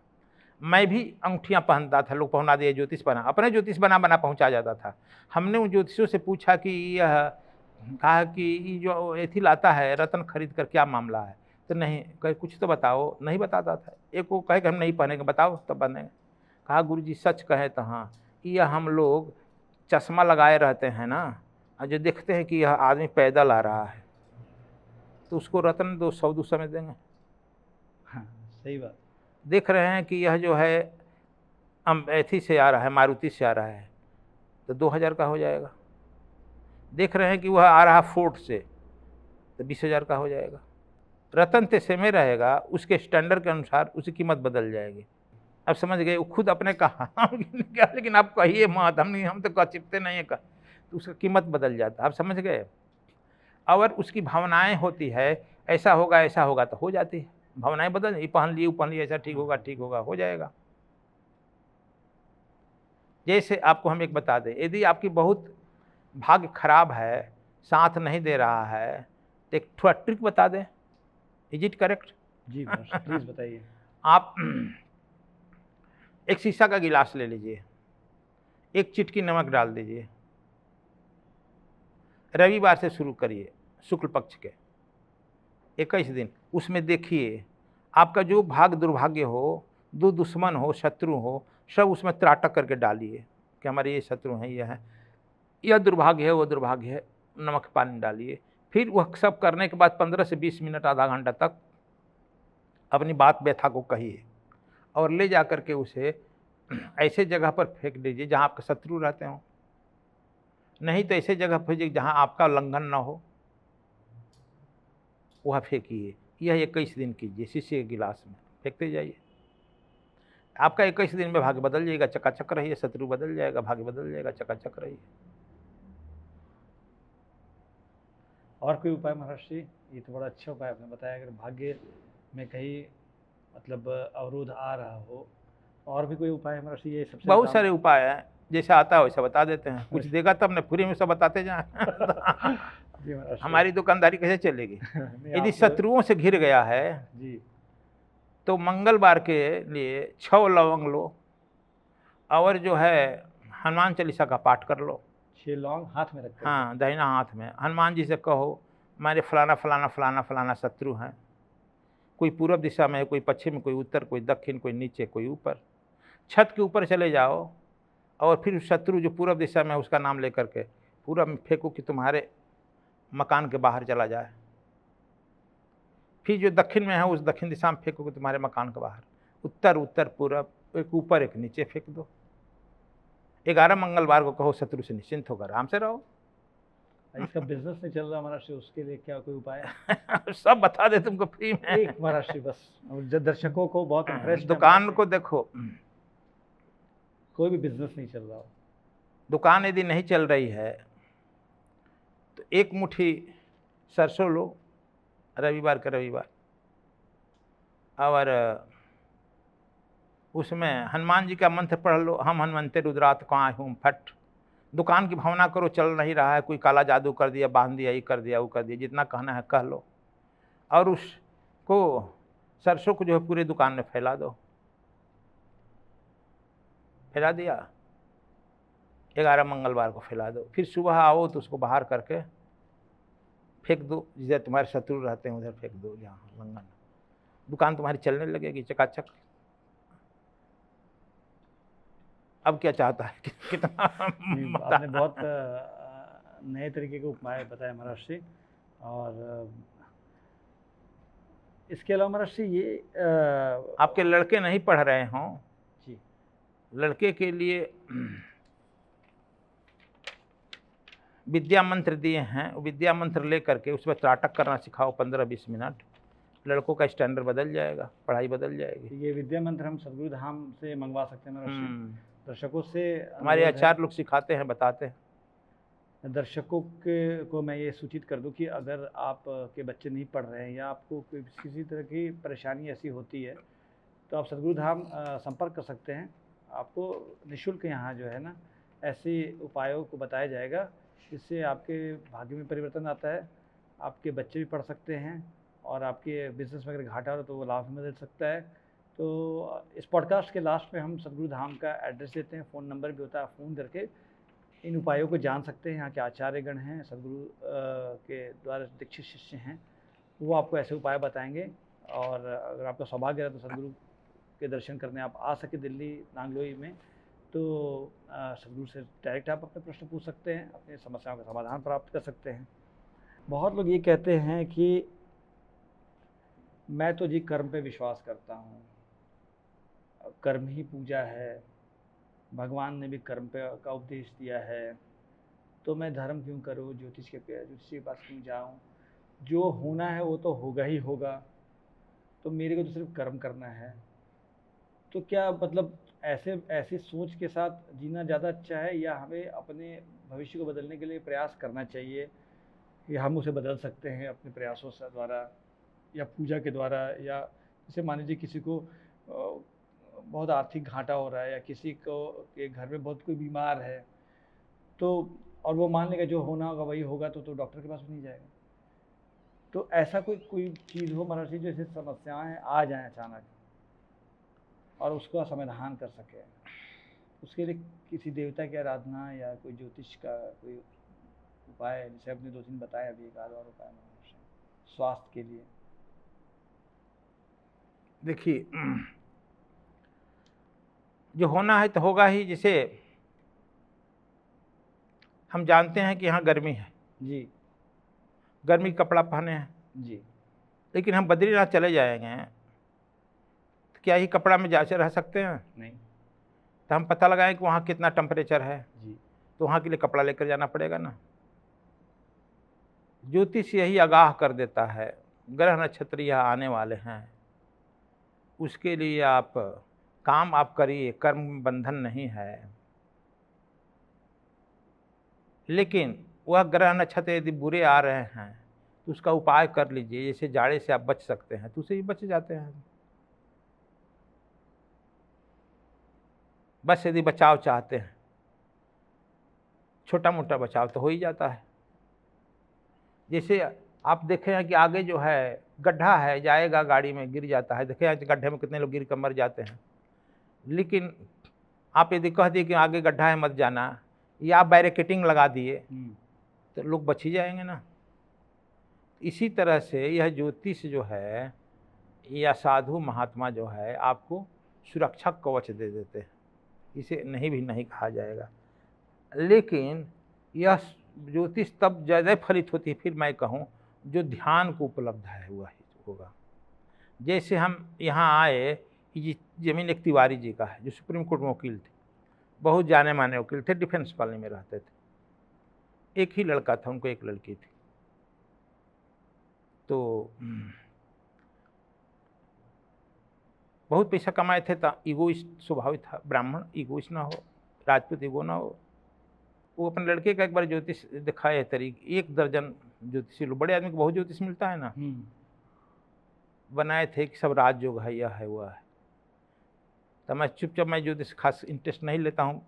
मैं भी अंगूठियाँ पहनता था, लोग पहना दिए, ज्योतिष बना, अपने ज्योतिष बना बना पहुँचा जाता था। हमने उन ज्योतिषियों से पूछा कि यह, कहा कि ये जो एथी लाता है रत्न खरीद कर, क्या मामला है? तो नहीं, कहे कुछ तो बताओ, नहीं बताता था। एक को कहे कि हम नहीं पहनेंगे, बताओ तब बनेंगे। कहा गुरुजी सच कहे तो हाँ, यह हम लोग चश्मा लगाए रहते हैं ना, और जो देखते हैं कि यह आदमी पैदल आ रहा है, तो उसको रत्न 200 में देंगे। हाँ, सही बात। देख रहे हैं कि यह जो है एथी से आ रहा है, मारुति से आ रहा है, तो 2000 का हो जाएगा। देख रहे हैं कि वह आ रहा फोर्ट से, तो 20,000 का हो जाएगा। रतन ते से में रहेगा, उसके स्टैंडर्ड के अनुसार उसकी कीमत बदल जाएगी। अब समझ गए, वो खुद अपने कहा क्या, लेकिन आप कहिए मत, हम तो चिपते नहीं है, तो उसका कीमत बदल जाता है। आप समझ गए। और उसकी भावनाएं होती है, ऐसा होगा तो हो जाती है। भावनाएं बदल, ये पहन लिए, ऐसा ठीक होगा, हो जाएगा। जैसे आपको हम एक बता दें, यदि आपकी बहुत भाग्य खराब है, साथ नहीं दे रहा है, तो एक थोड़ा ट्रिक बता दें। Is it correct? Ji please बताइए। आप एक शीशा का गिलास ले लीजिए, एक चिटकी नमक डाल दीजिए, रविवार से शुरू करिए, शुक्ल पक्ष के 21 दिन। उसमें देखिए आपका जो भाग्य दुर्भाग्य हो, दो दुश्मन हो, शत्रु हो, सब उसमें त्राटक करके डालिए कि हमारे ये शत्रु हैं, ये हैं, यह दुर्भाग्य है, वो दुर्भाग्य है। नमक पानी डालिए। फिर वह सब करने के बाद 15 से 20 मिनट, आधा घंटा तक अपनी बात व्यथा को कहिए, और ले जा करके उसे ऐसे जगह पर फेंक दीजिए जहाँ आपके शत्रु रहते हो, नहीं तो ऐसे जगह फेंकिए जहाँ आपका उल्लंघन न हो, वह फेंकिए। यह 21 दिन कीजिए, शीशे के गिलास में फेंकते जाइए। आपका 21 दिन में भाग्य बदल जाएगा, चकाचक रहिए, शत्रु बदल जाएगा, भाग्य बदल जाएगा, चकाचक रहिए। और कोई उपाय महाराज जी? ये तो बड़ा अच्छा उपाय आपने बताया। अगर भाग्य में कहीं मतलब अवरोध आ रहा हो, और भी कोई उपाय है महाराज जी? ये सबसे बहुत सारे उपाय हैं, जैसे आता है वैसा बता देते हैं। कुछ देगा तब न, फ्री में सब बताते जाएं। जी महाराज, हमारी दुकानदारी कैसे चलेगी? यदि आप शत्रुओं से घिर गया है जी, तो मंगलवार के लिए 6 लौंग लो, और जो है हनुमान चालीसा का पाठ कर लो। 6 लौंग हाथ में रखते हैं? हाँ, दाहिना हाथ में। हनुमान जी से कहो मेरे फलाना फलाना फलाना फलाना शत्रु हैं, कोई पूर्व दिशा में, कोई पश्चिम, कोई उत्तर, कोई दक्षिण, कोई नीचे, कोई ऊपर। छत के ऊपर चले जाओ, और फिर शत्रु जो पूर्व दिशा में है उसका नाम लेकर के पूरा में फेंको कि तुम्हारे मकान के बाहर चला जाए। फिर जो दक्षिण में है उस दक्षिण दिशा में फेंको कि तुम्हारे मकान के बाहर। उत्तर, उत्तर, पूर्व, एक ऊपर एक नीचे फेंक दो। 11 मंगलवार को कहो शत्रु से निश्चिंत होकर आराम से रहो। इसका बिजनेस नहीं चल रहा महाराज जी, उसके लिए क्या कोई उपाय है? सब बता दे तुमको फ्री में। एक महाराज जी बस, और जो दर्शकों को बहुत इंटरेस्ट, दुकान को देखो, कोई भी बिजनेस नहीं चल रहा हो, दुकान यदि नहीं चल रही है तो एक मुट्ठी सरसों लो, रविवार का रविवार, और उसमें हनुमान जी का मंत्र पढ़ लो, हम हनुमंते रुद्रात काँ हूँ फट। दुकान की भावना करो, चल नहीं रहा है, कोई काला जादू कर दिया, बांध दिया, ये कर दिया, वो कर दिया, जितना कहना है कह लो, और उसको सरसों को जो है पूरे दुकान में फैला दो। फैला दिया, 11 मंगलवार को फैला दो। फिर सुबह आओ तो उसको बाहर करके फेंक दो, जिधर तुम्हारे शत्रु रहते हैं उधर फेंक दो, जहाँ लंघन। दुकान तुम्हारी चलने लगेगी चकाचक। अब क्या चाहता है कितना आपने बहुत नए तरीके के उपाय बताए महाराज जी। और इसके अलावा महाराज जी ये आपके लड़के नहीं पढ़ रहे हों जी, लड़के के लिए विद्या मंत्र दिए हैं, विद्या मंत्र ले करके उस पर त्राटक करना सिखाओ 15-20 मिनट, लड़कों का स्टैंडर्ड बदल जाएगा, पढ़ाई बदल जाएगी। ये विद्या मंत्र हम सदगुरु धाम से मंगवा सकते हैं दर्शकों से। हमारे आचार्य लोग सिखाते हैं, बताते हैं। दर्शकों को मैं ये सूचित कर दूं कि अगर आप के बच्चे नहीं पढ़ रहे हैं या आपको किसी तरह की परेशानी ऐसी होती है तो आप सदगुरु धाम संपर्क कर सकते हैं। आपको निःशुल्क यहाँ जो है ना ऐसे उपायों को बताया जाएगा जिससे आपके भाग्य में परिवर्तन आता है, आपके बच्चे भी पढ़ सकते हैं और आपके बिजनेस में अगर घाटा हो तो वो लाभ में बदल सकता है। तो इस पॉडकास्ट के लास्ट में हम सदगुरु धाम का एड्रेस देते हैं, फ़ोन नंबर भी होता है, फ़ोन करके इन उपायों को जान सकते हैं। यहाँ के आचार्यगण हैं, सदगुरु के द्वारा दीक्षित शिष्य हैं, वो आपको ऐसे उपाय बताएंगे। और अगर आपका सौभाग्य है तो सदगुरु के दर्शन करने आप आ सके दिल्ली नांगलोई में, तो सदगुरु से डायरेक्ट आप अपने प्रश्न पूछ सकते हैं, अपनी समस्याओं का समाधान प्राप्त कर सकते हैं। बहुत लोग ये कहते हैं कि मैं तो जी कर्म पे विश्वास करता हूँ, कर्म ही पूजा है, भगवान ने भी कर्म पे का उपदेश दिया है, तो मैं धर्म क्यों करूँ, ज्योतिष के पास क्यों जाऊँ, जो होना है वो तो होगा ही होगा, तो मेरे को तो सिर्फ कर्म करना है। तो क्या मतलब ऐसी सोच के साथ जीना ज़्यादा अच्छा है या हमें अपने भविष्य को बदलने के लिए प्रयास करना चाहिए, या हम उसे बदल सकते हैं अपने प्रयासों से द्वारा या पूजा के द्वारा? या जैसे मान लीजिए किसी को बहुत आर्थिक घाटा हो रहा है या किसी को के घर में बहुत कोई बीमार है, तो और वो मान लेगा जो होना होगा वही होगा, तो डॉक्टर के पास भी नहीं जाएगा। तो ऐसा कोई चीज़ हो महाराज जी जैसे समस्याएं आ जाएं अचानक और उसका समाधान कर सके, उसके लिए किसी देवता की आराधना या कोई ज्योतिष का कोई उपाय, जैसे आपने 2-3 बताए अभी, एक आध और उपाय स्वास्थ्य के लिए? देखिए, जो होना है तो होगा ही। जैसे हम जानते हैं कि यहाँ गर्मी है जी, गर्मी कपड़ा पहने हैं जी, लेकिन हम बद्रीनाथ चले जाएंगे तो क्या ही कपड़ा में जा रह सकते हैं? नहीं। तो हम पता लगाएं कि वहाँ कितना टेम्परेचर है जी, तो वहाँ के लिए कपड़ा लेकर जाना पड़ेगा ना। ज्योतिष यही आगाह कर देता है ग्रह नक्षत्र यह आने वाले हैं, उसके लिए आप काम आप करिए, कर्म बंधन नहीं है। लेकिन वह ग्रह नक्षत्र यदि बुरे आ रहे हैं तो उसका उपाय कर लीजिए। जैसे जाड़े से आप बच सकते हैं तो उसे ही बच जाते हैं। बस यदि बचाव चाहते हैं, छोटा मोटा बचाव तो हो ही जाता है। जैसे आप देखे हैं कि आगे जो है गड्ढा है, जाएगा गाड़ी में गिर जाता है, देखे हैं गड्ढे में कितने लोग गिर कर मर जाते हैं। लेकिन आप यदि कह दिए कि आगे गड्ढा है मत जाना, या आप बैरिकेटिंग लगा दिए तो लोग बच ही जाएंगे ना। इसी तरह से यह ज्योतिष जो है या साधु महात्मा जो है आपको सुरक्षा कवच दे देते हैं, इसे नहीं भी नहीं कहा जाएगा। लेकिन यह ज्योतिष तब ज़्यादा फलित होती है, फिर मैं कहूँ जो ध्यान को उपलब्ध है हुआ ही होगा। जैसे हम यहाँ आए, ये ज़मीन एक तिवारी जी का है जो सुप्रीम कोर्ट में वकील थे, बहुत जाने माने वकील थे, डिफेंस कॉलोनी में रहते थे। एक ही लड़का था, उनको एक लड़की थी। तो बहुत पैसा कमाए थे, ईगोइस्ट स्वभाव था, ब्राह्मण ईगोइस्ट ना हो, राजपूत ईगो ना हो। वो अपने लड़के का एक बार ज्योतिष दिखाए तरीक, 1 दर्जन ज्योतिषी लोग, बड़े आदमी को बहुत ज्योतिष मिलता है ना, बनाए थे कि सब राजयोग है, यह है वह है। तो मैं चुपचाप, मैं ज्योतिष खास इंटरेस्ट नहीं लेता हूँ,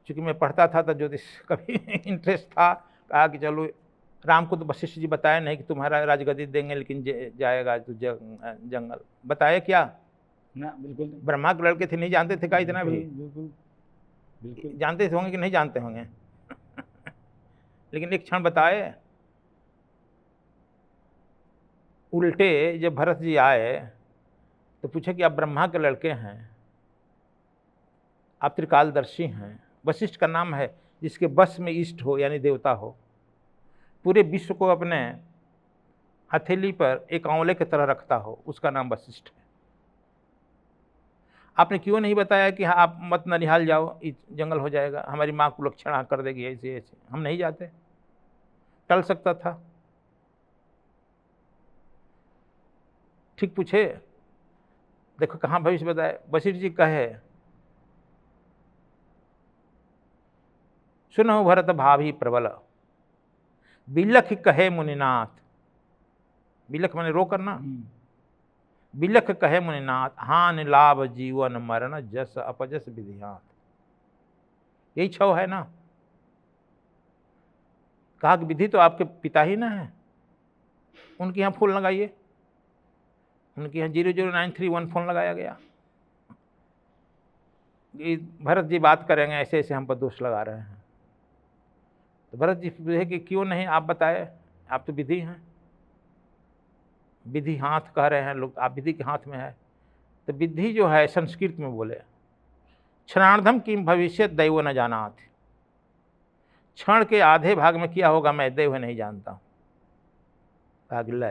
चूँकि मैं पढ़ता था तो ज्योतिष कभी इंटरेस्ट था। कहा कि चलो, राम को तो वशिष्ठ जी बताया नहीं कि तुम्हारा राजगद्दी देंगे लेकिन जाएगा तो जंगल, बताया क्या ना? बिल्कुल नहीं। ब्रह्मा के लड़के थे, नहीं जानते थे क्या इतना भी? बिल्कुल जानते होंगे कि नहीं जानते होंगे लेकिन एक क्षण बताए। उल्टे जब भरत जी आए तो पूछे कि आप ब्रह्मा के लड़के हैं, आप त्रिकालदर्शी हैं, वशिष्ठ का नाम है जिसके बस में इष्ट हो यानी देवता हो, पूरे विश्व को अपने हथेली पर एक आंवले की तरह रखता हो, उसका नाम वशिष्ठ है। आपने क्यों नहीं बताया कि हाँ आप मत ननिहाल जाओ, जंगल हो जाएगा, हमारी माँ को लक्षण कर देगी, ऐसे ऐसे? हम नहीं जाते, टल सकता था। ठीक पूछे, देखो कहाँ भविष्य बताए। वशिष्ठ जी कहे, सुनो भरत भाभी प्रबल, बिलख कहे मुनिनाथ। बिलख माने रो करना। बिलख कहे मुनिनाथ, हान लाभ जीवन मरण जस अपजस विधिहात। यही छव है ना। कहा कि विधि तो आपके पिता ही ना है, उनके यहाँ फोन लगाइए। उनके यहाँ 0093 फोन लगाया गया। भरत जी बात करेंगे, ऐसे ऐसे हम पर दोष लगा रहे हैं। तो भरत जी पूछे कि क्यों नहीं, आप बताए, आप तो विधि हैं। विधि हाथ कह रहे हैं लोग, आप विधि के हाथ में है। तो विधि जो है संस्कृत में बोले, क्षणार्धम किम भविष्य दैव न जानात। क्षण के आधे भाग में क्या होगा मैं दैव नहीं जानता। अगला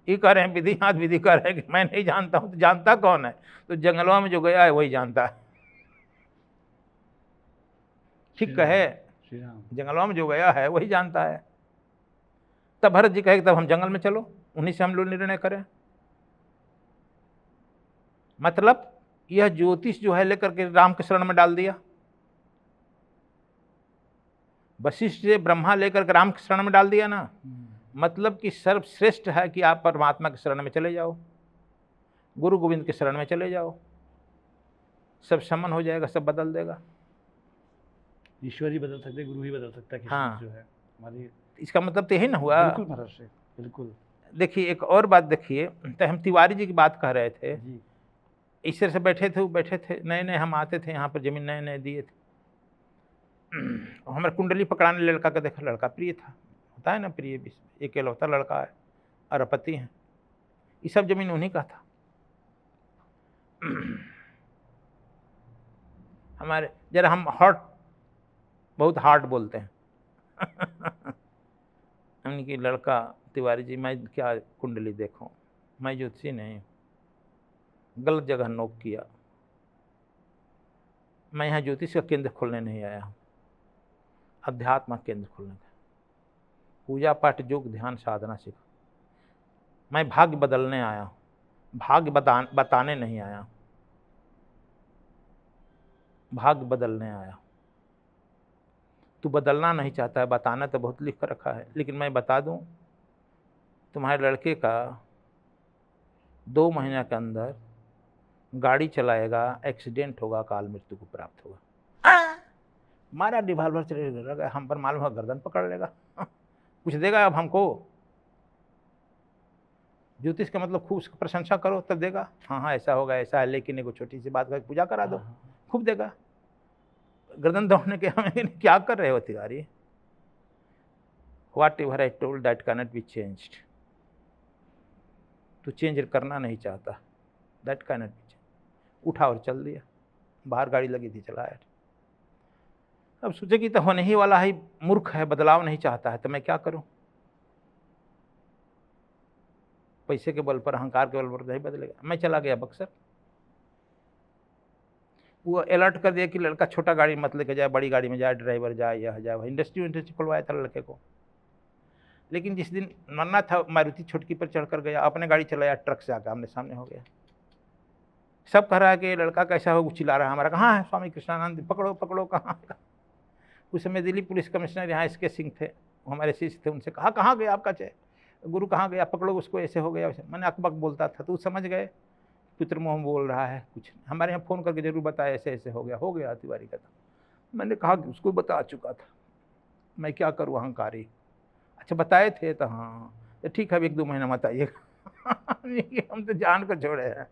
ये कह रहे हैं विधि हाथ, विधि कह रहे हैं कि मैं नहीं जानता हूं। तो जानता कौन है? तो जंगलों में जो गया है वही जानता है। ठीक कहे, जंगलों में जो गया है वही जानता है। तब भरत जी कहे तब हम जंगल में चलो, उन्हीं से हम लोग निर्णय करें। मतलब यह ज्योतिष जो है लेकर के राम के शरण में डाल दिया। वशिष्ठ से ब्रह्मा लेकर के राम के शरण में डाल दिया ना। मतलब कि सर्वश्रेष्ठ है कि आप परमात्मा के शरण में चले जाओ, गुरु गोविंद के शरण में चले जाओ, सब समन हो जाएगा, सब बदल देगा। ईश्वर ही बदल सकते, गुरु ही बदल सकता है। हाँ, जो है हमारी, इसका मतलब तो यही ना हुआ। बिल्कुल महाराज, बिल्कुल। देखिए एक और बात देखिए, तो हम तिवारी जी की बात कह रहे थे जी। इस तरह से बैठे थे, वो बैठे थे, नए नए हम आते थे यहाँ पर, जमीन नए नए दिए थे। हमारे कुंडली पकड़ाने लड़का का देखा, लड़का प्रिय था, होता है ना प्रिय, एक इकलौता लड़का है, अरबपति है, ये सब जमीन उन्हीं का था। हमारे जरा हम हॉट, बहुत हार्ड बोलते हैं। उनकी लड़का तिवारी जी, मैं क्या कुंडली देखूं, मैं ज्योतिषी नहीं, गलत जगह नोक किया। मैं यहाँ ज्योतिष का केंद्र खोलने नहीं आया हूँ, अध्यात्म केंद्र खोलने का, पूजा पाठ योग ध्यान साधना सीखो। मैं भाग्य बदलने आया हूँ, भाग्य बताने नहीं आया हूँ, भाग्य बदलने आया। तू बदलना नहीं चाहता है, बताना तो बहुत लिख कर रखा है, लेकिन मैं बता दूं, तुम्हारे लड़के का 2 महीने के अंदर गाड़ी चलाएगा, एक्सीडेंट होगा, काल मृत्यु को प्राप्त होगा। मारा रिवाल्वर चलेगा, हम पर मालूम है गर्दन पकड़ लेगा। कुछ देगा अब हमको? ज्योतिष का मतलब खूब प्रशंसा करो तब देगा। हाँ हाँ ऐसा होगा, ऐसा है, लेकिन एक छोटी सी बात का पूजा करा दो, खूब देगा। गर्दन दौड़ने के हमें क्या कर रहे हो Tiwari? What ever I told that cannot be changed. तू चेंज करना नहीं चाहता, दैट कैनॉट बी चेंज। उठा और चल दिया, बाहर गाड़ी लगी थी, चलाया। अब सोचे कि तो होने ही वाला है, मूर्ख है, बदलाव नहीं चाहता है, तो मैं क्या करूं? पैसे के बल पर, अहंकार के बल पर नहीं बदलेगा। मैं चला गया बक्सर, वो अलर्ट कर दिया कि लड़का छोटा गाड़ी मत लेके जाए, बड़ी गाड़ी में जाए, ड्राइवर जाए, यह जाए। इंडस्ट्री खुलवाया था लड़के को, लेकिन जिस दिन मरना था मारुति छुटकी पर चढ़कर गया, अपने गाड़ी चलाया, ट्रक से आकर आमने सामने हो गया। सब कह रहा है कि लड़का कैसा हो, चिल्ला रहा है हमारा। कहाँ है स्वामी कृष्णानंद, पकड़ो पकड़ो, कहाँ? उस समय दिल्ली पुलिस कमिश्नर यहाँ SK सिंह थे, वो हमारे शिष्य थे, उनसे कहा कहाँ गया आपका गुरु, कहाँ गया, पकड़ो उसको, ऐसे हो गया वैसे। मैंने अकबक बोलता था, तो समझ गए पुत्र मोह बोल रहा है, कुछ हमारे यहाँ फ़ोन करके जरूर बताया, ऐसे ऐसे हो गया तिवारी का। था मैंने कहा कि उसको बता चुका था, मैं क्या करूँ, अहंकारी। अच्छा बताए थे? तो हाँ, तो ठीक है, अब 1-2 महीना मत आइएगा। हम तो जान कर छोड़े हैं।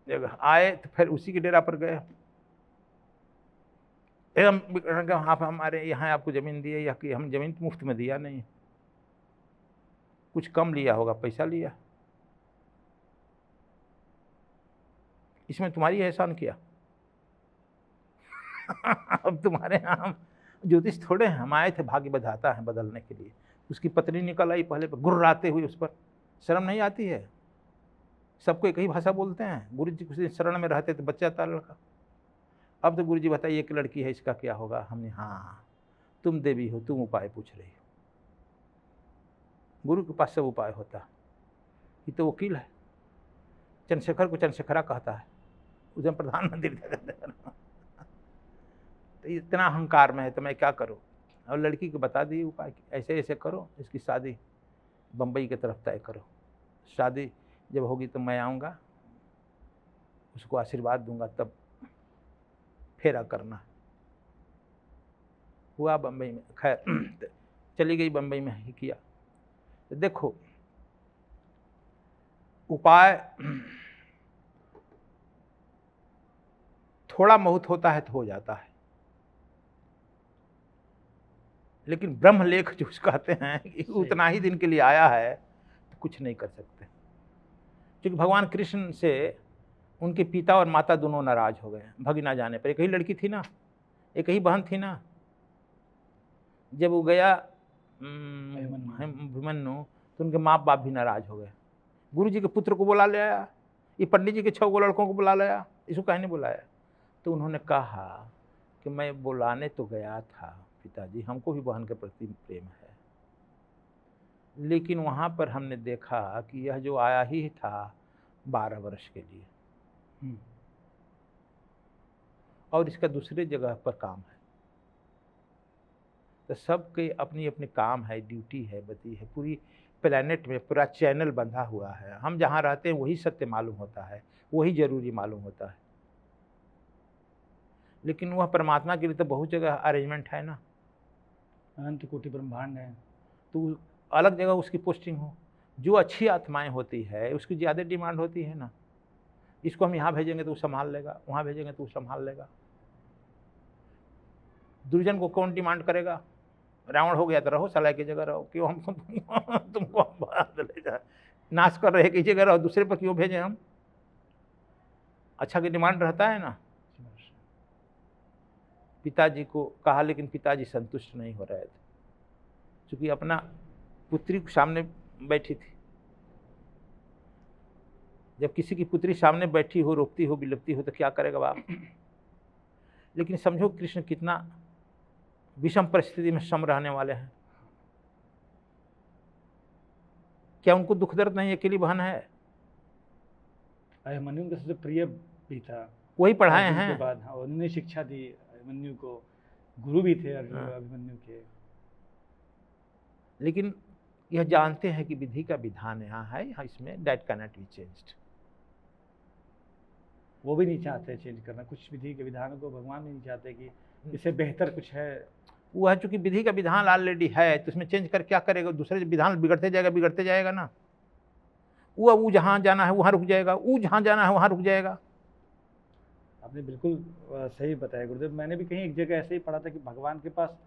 जब आए तो फिर उसी के डेरा पर गए। आप हमारे यहाँ आपको ज़मीन दी है, या कि हम ज़मीन मुफ्त में दिया नहीं, कुछ कम लिया होगा, पैसा लिया, इसमें तुम्हारी एहसान किया। अब तुम्हारे यहाँ ज्योतिष थोड़े हैं, हम आए थे भाग्य बधाता है बदलने के लिए। उसकी पत्नी निकल आई पहले, गुर्राते हुए उस पर, शर्म नहीं आती है? सबको एक ही भाषा बोलते हैं। गुरु जी कुछ दिन शरण में रहते तो बच्चा था लड़का, अब तो गुरु जी बताइए एक लड़की है, इसका क्या होगा? हमने हाँ, तुम देवी हो, तुम उपाय पूछ रही हो। गुरु के पास सब उपाय होता, ये तो वकील है, चंद्रशेखर को चंद्रशेखरा कहता है, उसे प्रधानमंत्री तो इतना अहंकार में है, तो मैं क्या करूं। और लड़की को बता दी उपाय कि ऐसे ऐसे करो, इसकी शादी बम्बई की तरफ तय करो, शादी जब होगी तो मैं आऊँगा, उसको आशीर्वाद दूंगा, तब फेरा करना। हुआ बम्बई में, खैर चली गई बम्बई में ही किया। तो देखो उपाय थोड़ा बहुत होता है तो हो जाता है, लेकिन ब्रह्मलेख जो कहते हैं कि उतना ही दिन के लिए आया है तो कुछ नहीं कर सकते। क्योंकि भगवान कृष्ण से उनके पिता और माता दोनों नाराज हो गए भगिना जाने पर। एक ही लड़की थी ना, एक ही बहन थी ना। जब वो गया अभिमन्यु तो उनके माँ बाप भी नाराज हो गए। गुरु जी के पुत्र को बुला ले आया, ये पंडित जी के 6 लड़कों को बुला लाया, इसको कहीं नहीं बुलाया। तो उन्होंने कहा कि मैं बुलाने तो गया था पिताजी, हमको भी बहन के प्रति प्रेम है, लेकिन वहाँ पर हमने देखा कि यह जो आया ही था 12 वर्ष के लिए, और इसका दूसरे जगह पर काम है। तो सबके अपनी अपनी काम है, ड्यूटी है, बती है। पूरी प्लेनेट में पूरा चैनल बंधा हुआ है। हम जहाँ रहते हैं वही सत्य मालूम होता है, वही जरूरी मालूम होता है। लेकिन वह परमात्मा के लिए तो बहुत जगह अरेंजमेंट है ना, अनंत कोटि ब्रह्मांड है, तो अलग जगह उसकी पोस्टिंग हो। जो अच्छी आत्माएं होती है उसकी ज़्यादा डिमांड होती है ना। इसको हम यहाँ भेजेंगे तो वो संभाल लेगा, वहाँ भेजेंगे तो वो संभाल लेगा। दुर्जन को कौन डिमांड करेगा? रावण हो गया तो रहो, सलाह की जगह रहो, क्यों हम तुमको ले जाए, नाश कर रहे की जगह रहो, दूसरे पर क्यों भेजें हम? अच्छा की डिमांड रहता है ना। पिताजी को कहा, लेकिन पिताजी संतुष्ट नहीं हो रहे थे, क्योंकि अपना पुत्री सामने बैठी थी। जब किसी की पुत्री सामने बैठी हो, रोती हो, बिलपती हो, तो क्या करेगा बाप? लेकिन समझो कृष्ण कितना विषम परिस्थिति में सम रहने वाले हैं। क्या उनको दुख दर्द नहीं? अकेली बहन है। अभिमन्यु का सबसे प्रिय भी था, वही पढ़ाए हैं के बाद उन्होंने शिक्षा दी अभिमन्यु को, गुरु भी थे अभिमन्यु के। लेकिन यह जानते हैं कि विधि का विधान यहाँ है, यहाँ इसमें दैट कैनॉट बी चेंज्ड। वो भी नहीं चाहते चेंज करना, कुछ विधि के विधानों को भगवान नहीं चाहते कि इससे बेहतर कुछ है। वो है, चूंकि विधि का विधान ऑलरेडी है तो उसमें चेंज कर क्या करेगा? दूसरे विधान बिगड़ते जाएगा ना। वो जहाँ जाना है वहाँ रुक जाएगा, वो जहाँ जाना है वहाँ रुक जाएगा। आपने बिल्कुल सही बताया गुरुदेव। मैंने भी कहीं एक जगह ऐसे ही पढ़ा था कि भगवान के पास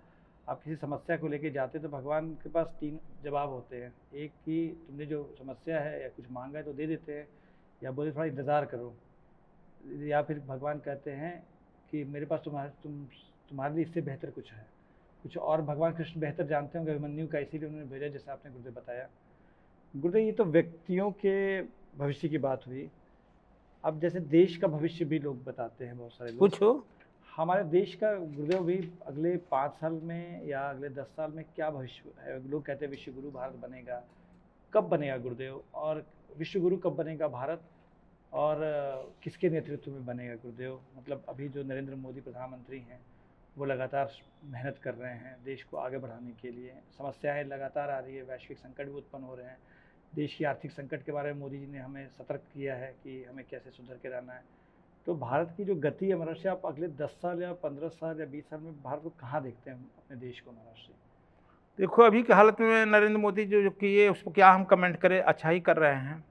आप किसी समस्या को लेके जाते तो भगवान के पास 3 जवाब होते हैं। एक कि तुमने जो समस्या है या कुछ मांगा है तो दे देते हैं, या बोले थोड़ा इंतज़ार करो, या फिर भगवान कहते हैं कि मेरे पास तुम्हारे लिए इससे बेहतर कुछ है, कुछ और। भगवान कृष्ण बेहतर जानते होंगे अभिमन्यु का, इसीलिए उन्होंने भेजा, जैसे आपने गुरुदेव बताया। गुरुदेव ये तो व्यक्तियों के भविष्य की बात हुई। अब जैसे देश का भविष्य भी लोग बताते हैं, बहुत सारे लोग। पूछो। हमारे देश का गुरुदेव भी अगले 5 साल में या अगले 10 साल में क्या भविष्य है? लोग कहते हैं विश्व गुरु भारत बनेगा, कब बनेगा गुरुदेव? और विश्व गुरु कब बनेगा भारत, और किसके नेतृत्व में बनेगा गुरुदेव? मतलब अभी जो नरेंद्र मोदी प्रधानमंत्री हैं वो लगातार मेहनत कर रहे हैं देश को आगे बढ़ाने के लिए। समस्याएं लगातार आ रही है, वैश्विक संकट भी उत्पन्न हो रहे हैं। देश की आर्थिक संकट के बारे में मोदी जी ने हमें सतर्क किया है कि हमें कैसे सुधर के रहना है। तो भारत की जो गति है महाराज, आप अगले 10 साल या 15 साल या 20 साल में भारत को कहाँ देखते हैं, अपने देश को महाराज? देखो अभी की हालत में नरेंद्र मोदी जो किए उसको क्या हम कमेंट करें, अच्छा ही कर रहे हैं।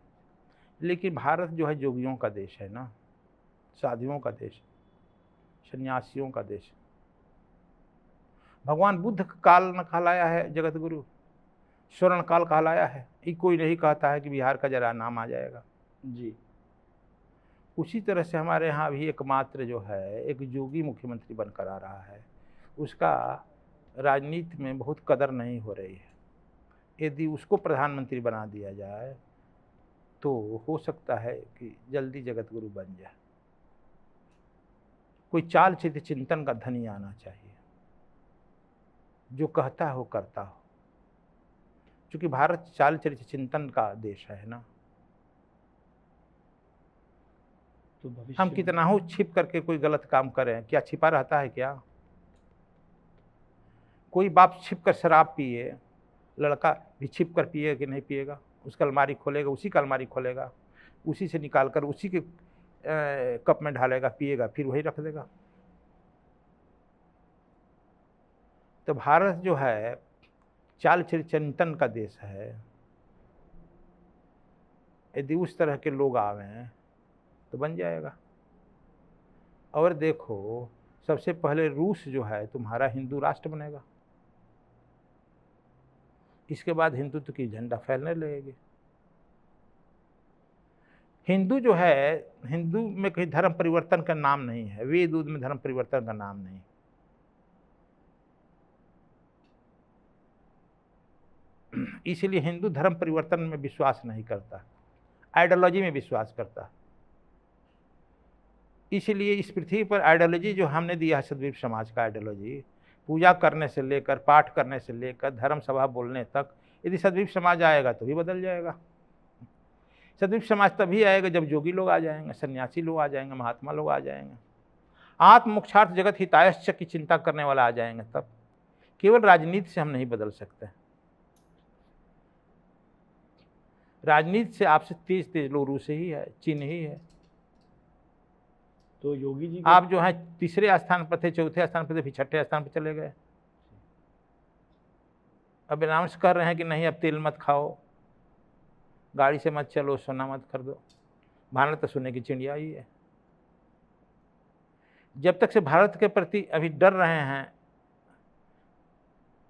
लेकिन भारत जो है जोगियों का देश है ना, साधुओं का देश, सन्यासियों का देश। भगवान बुद्ध काल न कहलाया है जगत गुरु, स्वर्ण काल कहलाया है। ये कोई नहीं कहता है कि बिहार का जरा नाम आ जाएगा जी। उसी तरह से हमारे यहाँ भी एकमात्र जो है एक जोगी मुख्यमंत्री बनकर आ रहा है, उसका राजनीति में बहुत कदर नहीं हो रही है। यदि उसको प्रधानमंत्री बना दिया जाए तो हो सकता है कि जल्दी जगत गुरु बन जाए। कोई चाल चित चिंतन का धनी आना चाहिए, जो कहता है वो करता हो। क्योंकि भारत चाल चरित चिंतन का देश है ना। तो भविष्य हम में- कितना हो छिप करके कोई गलत काम करें, क्या छिपा रहता है क्या? कोई बाप छिप कर शराब पिए, लड़का भी छिप कर पिएगा कि नहीं पिएगा? उसका अलमारी खोलेगा, उसी का अलमारी खोलेगा, उसी से निकाल कर उसी के कप में ढालेगा, पिएगा, फिर वही रख देगा। तो भारत जो है चाल चिंतन का देश है। यदि उस तरह के लोग आवे तो बन जाएगा। और देखो, सबसे पहले रूस जो है तुम्हारा हिंदू राष्ट्र बनेगा, इसके बाद हिंदुत्व की झंडा फैलने लगेगी। हिंदू जो है, हिंदू में कहीं धर्म परिवर्तन का नाम नहीं है, वेद में धर्म परिवर्तन का नाम नहीं। इसलिए हिंदू धर्म परिवर्तन में विश्वास नहीं करता, आइडियोलॉजी में विश्वास करता। इसलिए इस पृथ्वी पर आइडियोलॉजी जो हमने दिया है, सद्वीप समाज का आइडियोलॉजी, पूजा करने से लेकर, पाठ करने से लेकर, धर्म सभा बोलने तक, यदि सद्वीप समाज आएगा तो भी बदल जाएगा। सद्वीप समाज तभी आएगा जब योगी लोग आ जाएंगे, सन्यासी लोग आ जाएंगे, महात्मा लोग आ जाएंगे, आत्म मोक्षार्थ जगत हितायश्च की चिंता करने वाला आ जाएंगे। तब केवल राजनीति से हम नहीं बदल सकते। राजनीति से आपसे तेज तेज लोग रूस ही है, चीन ही है। तो योगी जी आप जो है तीसरे स्थान पर थे, चौथे स्थान पर थे, फिर छठे स्थान पर चले गए। अब अनाउंस कर रहे हैं कि नहीं अब तेल मत खाओ, गाड़ी से मत चलो, सोना मत खरीदो। भारत तो सोने की चिड़िया ही है। जब तक से भारत के प्रति अभी डर रहे हैं,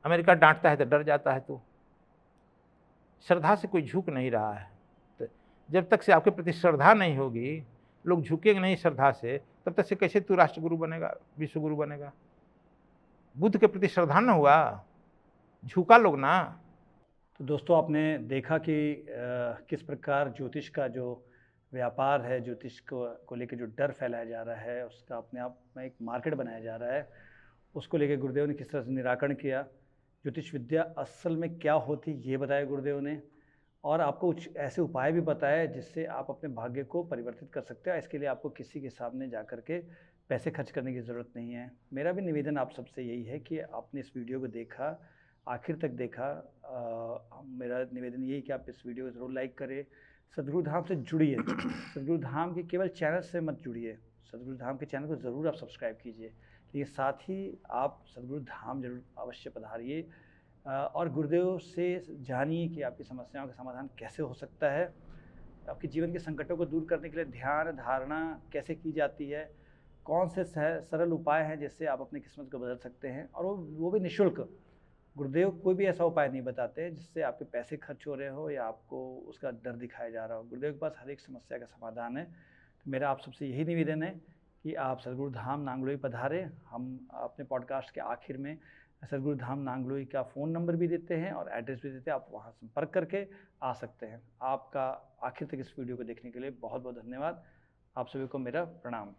अमेरिका डांटता है तो डर जाता है, तो श्रद्धा से कोई झुक नहीं रहा है। तो जब तक से आपके प्रति श्रद्धा नहीं होगी, लोग झुकेंगे नहीं श्रद्धा से, तब तक से कैसे तू राष्ट्रगुरु बनेगा, विश्वगुरु बनेगा? बुद्ध के प्रति श्रद्धा न हुआ, झुका लोग ना। तो दोस्तों, आपने देखा कि किस प्रकार ज्योतिष का जो व्यापार है, ज्योतिष को लेकर जो डर फैलाया जा रहा है, उसका अपने आप में एक मार्केट बनाया जा रहा है, उसको लेकर गुरुदेव ने किस तरह से निराकरण किया। ज्योतिष विद्या असल में क्या होती ये बताया गुरुदेव ने, और आपको कुछ ऐसे उपाय भी बताए जिससे आप अपने भाग्य को परिवर्तित कर सकते हैं। इसके लिए आपको किसी के सामने जा कर के पैसे खर्च करने की ज़रूरत नहीं है। मेरा भी निवेदन आप सबसे यही है कि आपने इस वीडियो को देखा, आखिर तक देखा। मेरा निवेदन यही कि आप इस वीडियो को ज़रूर लाइक करें, सद्गुरु धाम से जुड़िए। सद्गुरु धाम के केवल चैनल से मत जुड़िए, सद्गुरु धाम के चैनल को ज़रूर आप सब्सक्राइब कीजिए। लेकिन साथ ही आप सद्गुरु धाम जरूर अवश्य पधारिए और गुरुदेव से जानिए कि आपकी समस्याओं का समाधान कैसे हो सकता है, आपके जीवन के संकटों को दूर करने के लिए ध्यान धारणा कैसे की जाती है, कौन से सरल उपाय हैं जिससे आप अपनी किस्मत को बदल सकते हैं, और वो भी निःशुल्क। गुरुदेव कोई भी ऐसा उपाय नहीं बताते जिससे आपके पैसे खर्च हो रहे हो या आपको उसका डर दिखाया जा रहा हो। गुरुदेव के पास हर एक समस्या का समाधान है। तो मेरा आप सबसे यही निवेदन है कि आप सद्गुरु धाम नांगलोई पधारें। हम अपने पॉडकास्ट के आखिर में सद्गुरु धाम नांगलोई का फ़ोन नंबर भी देते हैं और एड्रेस भी देते हैं, आप वहां संपर्क करके आ सकते हैं। आपका आखिर तक इस वीडियो को देखने के लिए बहुत बहुत धन्यवाद। आप सभी को मेरा प्रणाम।